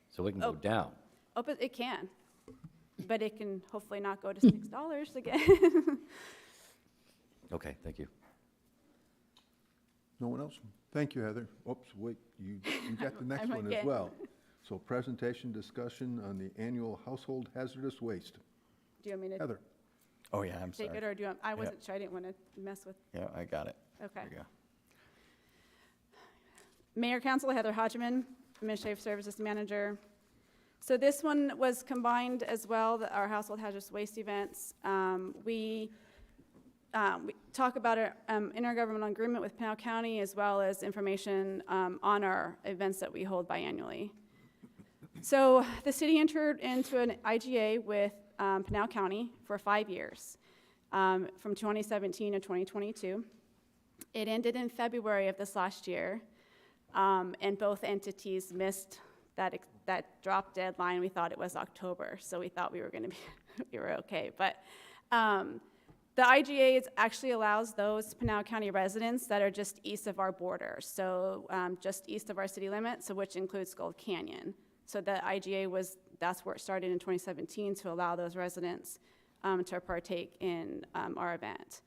S12: So it can go down.
S13: but it can. But it can hopefully not go to $6 again.
S12: Okay, thank you.
S1: No one else? Thank you, Heather. Oops, wait, you got the next
S13: I'm
S1: one as
S13: again.
S1: well. So presentation discussion on the annual household hazardous waste.
S13: Do you want me to
S1: Heather?
S15: Oh, yeah, I'm
S13: take
S15: sorry.
S13: it, or do you want, I wasn't sure, I didn't want to mess with,
S15: Yeah, I got it.
S13: okay.
S15: There you go.
S13: Mayor Council Heather Hodgman, Administrative Services Manager. So this one was combined as well, our household hazardous waste events. We talk about an intergovernmental agreement with Pinal County, as well as information on our events that we hold biannually. So the city entered into an IGA with Pinal County for 5 years, from 2017 to 2022. It ended in February of this last year, and both entities missed that drop deadline. We thought it was October, so we thought we were going to be we were okay. But the IGA actually allows those Pinal County residents that are just east of our border, so just east of our city limits, so which includes Gold Canyon. So the IGA that's where it started in 2017 to allow those residents to partake in our event.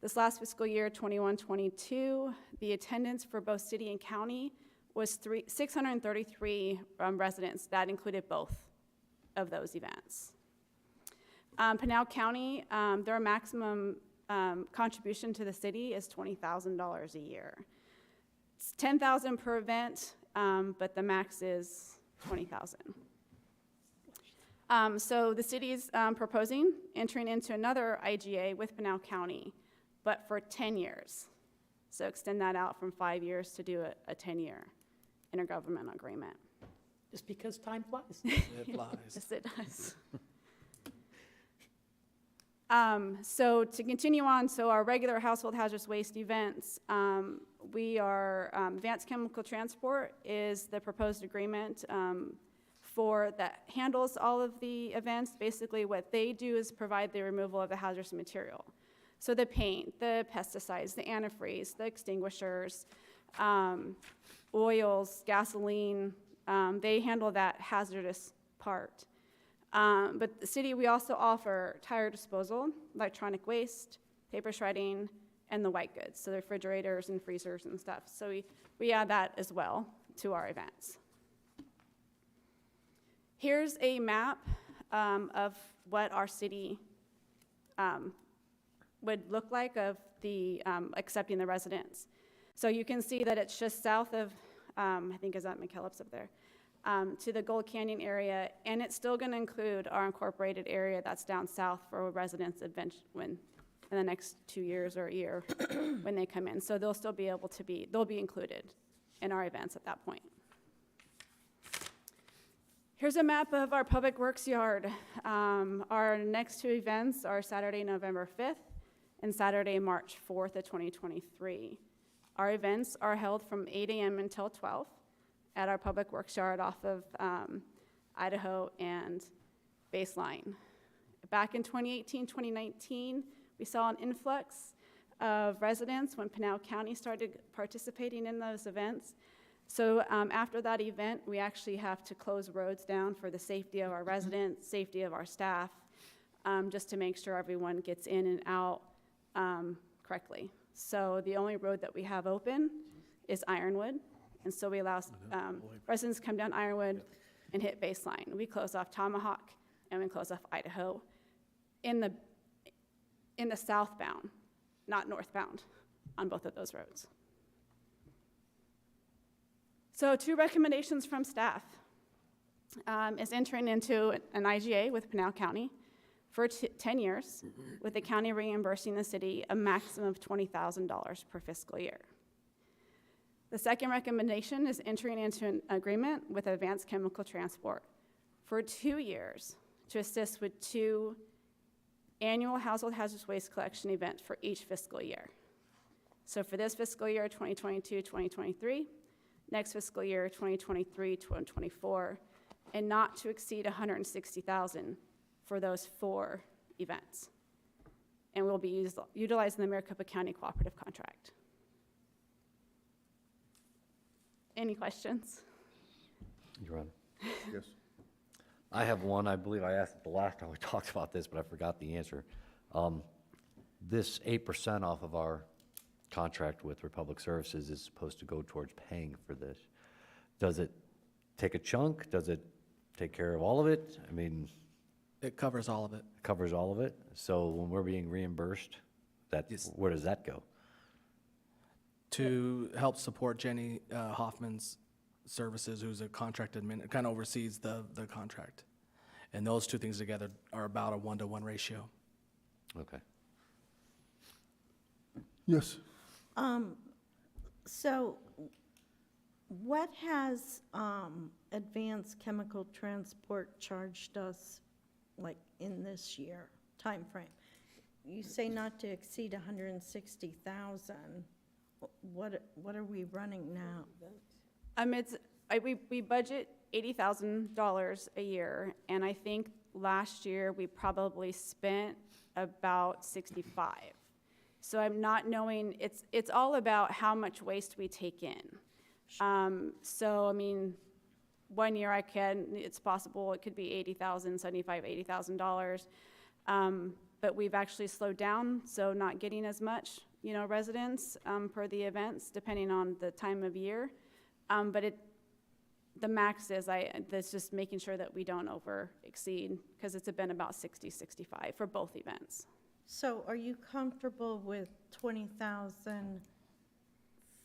S13: This last fiscal year, 21-22, the attendance for both city and county was 633 residents. That included both of those events. Pinal County, their maximum contribution to the city is $20,000 a year. It's $10,000 per event, but the max is $20,000. So the city is proposing entering into another IGA with Pinal County, but for 10 years. So extend that out from 5 years to do a 10-year. intergovernmental agreement.
S3: Just because time flies.
S7: It flies.
S13: Yes, it does. So to continue on, so our regular household hazardous waste events, we are, Advanced Chemical Transport is the proposed agreement for that handles all of the events. Basically what they do is provide the removal of the hazardous material. So the paint, the pesticides, the antifreeze, the extinguishers, oils, gasoline, they handle that hazardous part. But the city, we also offer tire disposal, electronic waste, paper shredding, and the white goods, so the refrigerators and freezers and stuff. So we add that as well to our events. Here's a map of what our city would look like of the accepting the residents. So you can see that it's just south of, I think is that McKellips up there, to the Gold Canyon area, and it's still going to include our incorporated area that's down south for residents when in the next 2 years or a year when they come in. So they'll still be able to be, they'll be included in our events at that point. Here's a map of our public works yard. Our next two events are Saturday, November 5th and Saturday, March 4th of 2023. Our events are held from 8 a.m. until 12 at our public works yard off of Idaho and Baseline. Back in 2018, 2019, we saw an influx of residents when Pinal County started participating in those events. So after that event, we actually have to close roads down for the safety of our residents, safety of our staff, just to make sure everyone gets in and out correctly. So the only road that we have open is Ironwood, and so we allow residents to come down Ironwood and hit Baseline. We close off Tomahawk and we close off Idaho in the southbound, not northbound, on both of those roads. So 2 recommendations from staff is entering into an IGA with Pinal County for 10 years, with the county reimbursing the city a maximum of $20,000 per fiscal year. The second recommendation is entering into an agreement with Advanced Chemical Transport for 2 years to assist with 2 annual household hazardous waste collection events for each fiscal year. So for this fiscal year, 2022-2023, next fiscal year, 2023-2024, and not to exceed $160,000 for those 4 events. And we'll be utilizing the Maricopa County Cooperative Contract. Any questions?
S12: Your Honor.
S1: Yes.
S12: I have one. I believe I asked it the last time we talked about this, but I forgot the answer. This 8% off of our contract with Republic Services is supposed to go towards paying for this. Does it take a chunk? Does it take care of all of it? I mean,
S7: It covers all of it.
S12: covers all of it. So when we're being reimbursed,
S7: Yes.
S12: where does that go?
S7: To help support Jenny Hoffman's services, who's a contract admin, kind of oversees the contract. And those 2 things together are about a 1-to-1 ratio.
S12: Okay.
S1: Yes.
S4: So what has Advanced Chemical Transport charged us, like, in this year timeframe? You say not to exceed 160,000. What are we running now?
S13: We budget $80,000 a year, and I think last year we probably spent about 65. So I'm not knowing, it's all about how much waste we take in. So, I mean, one year it's possible it could be $80,000, $75,000, $80,000. But we've actually slowed down, so not getting as much, residents per the events, depending on the time of year. But the max is, that's just making sure that we don't over exceed, because it's been about 60, 65 for both events.
S4: So are you comfortable with 20,000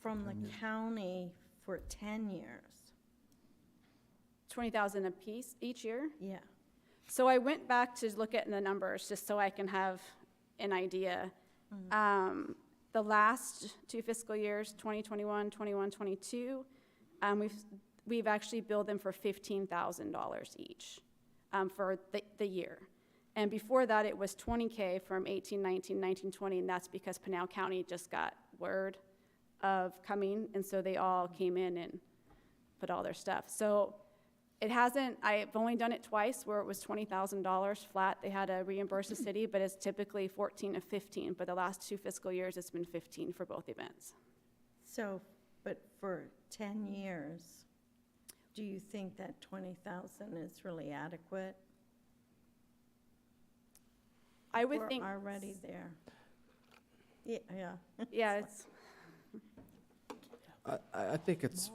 S4: from the county for 10 years?
S13: 20,000 apiece each year?
S4: Yeah.
S13: So I went back to look at the numbers just so I can have an idea. The last 2 fiscal years, 2021, 21, 22, We've actually billed them for $15,000 each for the year. And before that, it was $20K from 1819, 1920, and that's because Pinal County just got word of coming, and so they all came in and put all their stuff. So it hasn't, I've only done it twice where it was $20,000 flat. They had to reimburse the city, but it's typically 14 to 15. But the last 2 fiscal years, it's been 15 for both events.
S4: So, but for 10 years, do you think that 20,000 is really adequate?
S13: I would think.
S4: We're already there. Yeah.
S13: Yeah, it's,
S7: I think it's,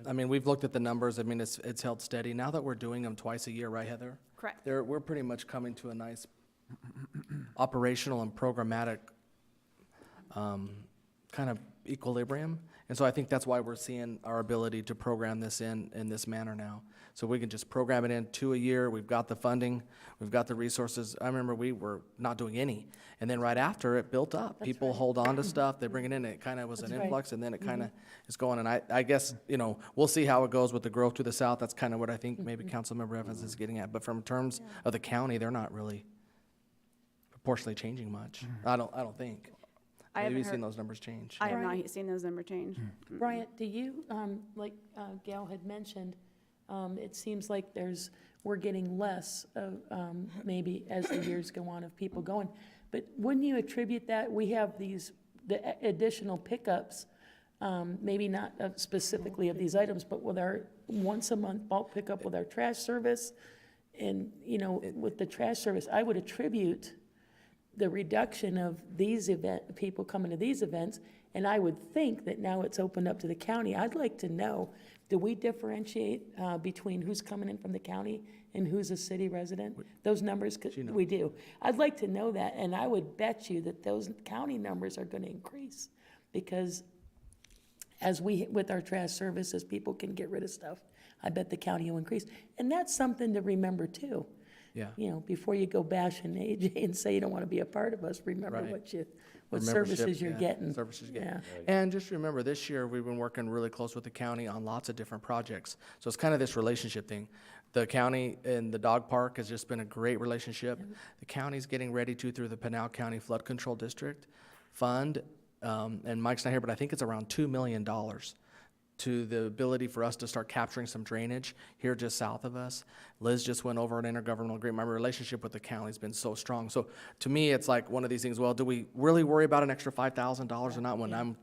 S7: I mean, we've looked at the numbers. I mean, it's held steady. Now that we're doing them twice a year, right, Heather?
S13: correct.
S7: We're pretty much coming to a nice operational and programmatic kind of equilibrium. And so I think that's why we're seeing our ability to program this in this manner now. So we can just program it in 2 a year. We've got the funding, we've got the resources. I remember we were not doing any. And then right after, it built up. People hold on to stuff, they bring it in, it kind of was an influx, and then it kind of is going. And I guess, you know, we'll see how it goes with the growth to the south. That's kind of what I think maybe Councilmember Evans is getting at. But from terms of the county, they're not really proportionally changing much. I don't think.
S13: I
S7: Maybe
S13: haven't
S7: you've seen
S13: heard-
S7: those numbers change.
S13: I have not seen those numbers change.
S3: Bryant, do you, like Gail had mentioned, it seems like we're getting less of, maybe as the years go on of people going. But wouldn't you attribute that, we have the additional pickups, maybe not specifically of these items, but with our once-a-month bulk pickup with our trash service, and, you know, with the trash service, I would attribute the reduction of these people coming to these events, and I would think that now it's opened up to the county. I'd like to know, do we differentiate between who's coming in from the county and who's a city resident? Those numbers, we do. I'd like to know that, and I would bet you that those county numbers are gonna increase, because with our trash services, people can get rid of stuff. I bet the county will increase, and that's something to remember too.
S7: Yeah.
S3: You know, before you go bashing AJ and say you don't want to be a part of us, remember
S7: Right.
S3: what
S7: The
S3: services
S7: membership,
S3: you're
S7: yeah,
S3: getting.
S7: services you're getting.
S3: Yeah.
S7: And just remember, this year, we've been working really close with the county on lots of different projects. So it's kind of this relationship thing. The county and the dog park has just been a great relationship. The county's getting ready to, through the Pinal County Flood Control District Fund, and Mike's not here, but I think it's around $2 million to the ability for us to start capturing some drainage here just south of us. Liz just went over an intergovernmental agreement. My relationship with the county's been so strong. So to me, it's like one of these things, well, do we really worry about an extra $5,000 or not when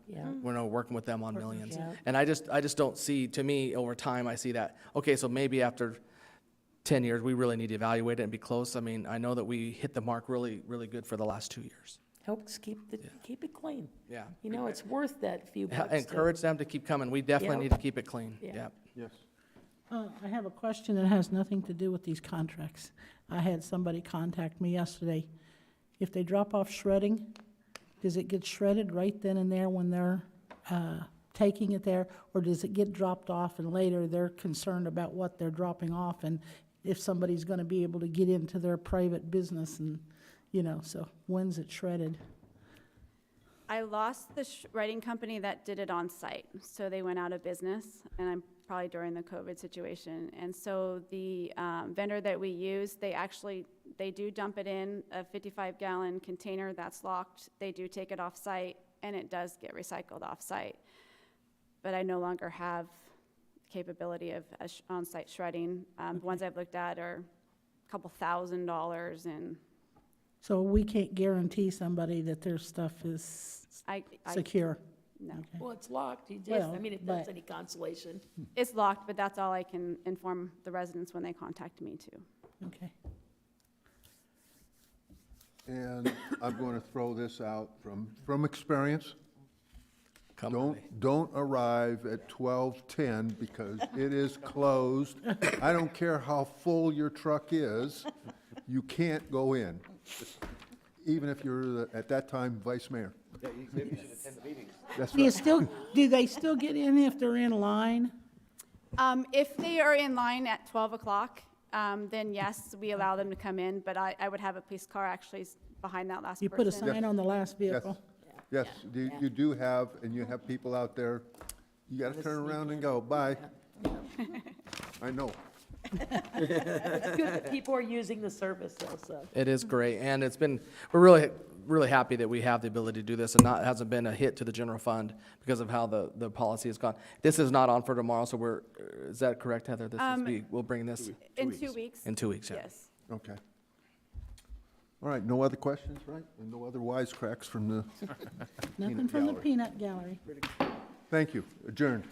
S7: we're working with them on millions?
S3: Yeah.
S7: And I just don't see, to me, over time, I see that, okay, so maybe after 10 years, we really need to evaluate it and be close. I mean, I know that we hit the mark really, really good for the last 2 years.
S3: Helps keep it clean.
S7: Yeah.
S3: You know, it's worth that few bucks. to-
S7: Encourage them to keep coming. We definitely
S3: Yeah.
S7: need to keep it clean.
S3: Yeah.
S7: Yeah.
S1: Yes.
S10: I have a question that has nothing to do with these contracts. I had somebody contact me yesterday. If they drop off shredding, does it get shredded right then and there when they're taking it there? Or does it get dropped off and later they're concerned about what they're dropping off and if somebody's going to be able to get into their private business and, you know, so when's it shredded?
S13: I lost the shredding company that did it on site, so they went out of business, and I'm probably during the COVID situation. And so the vendor that we use, they do dump it in a 55-gallon container that's locked. They do take it off site, and it does get recycled off site. But I no longer have capability of on-site shredding. The ones I've looked at are a couple $1,000s, and
S10: So we can't guarantee somebody that their stuff is
S13: I
S10: secure?
S13: no.
S10: Okay.
S3: Well, it's locked. You just,
S10: Well,
S3: I mean, if that's
S10: but-
S3: any consolation.
S13: It's locked, but that's all I can inform the residents when they contact me too.
S10: Okay.
S1: And I'm going to throw this out from experience.
S7: Come on.
S1: Don't arrive at 12:10 because it is closed. I don't care how full your truck is, you can't go in, even if you're, at that time, vice mayor.
S12: Maybe you should attend the meetings.
S1: That's
S10: Do you
S1: right.
S10: do they still get in if they're in line?
S13: If they are in line at 12 o'clock, then yes, we allow them to come in, but I would have a police car actually behind that last
S10: You
S13: person.
S10: put a sign on the last
S1: Yes,
S10: vehicle?
S1: yes, you do have, and you have people out there You gotta turn around and go, bye. I know.
S3: It's good that people are using the service though, so.
S7: It is great, and we're really, really happy that we have the ability to do this, and it hasn't been a hit to the general fund because of how the policy has gone. This is not on for tomorrow, so is that correct, Heather? We'll bring this
S13: In 2 weeks?
S7: in 2 weeks, yeah.
S13: Yes.
S1: Okay. All right, no other questions, right? And no other wisecracks from the,
S10: Nothing from the peanut gallery.
S1: thank you, adjourned.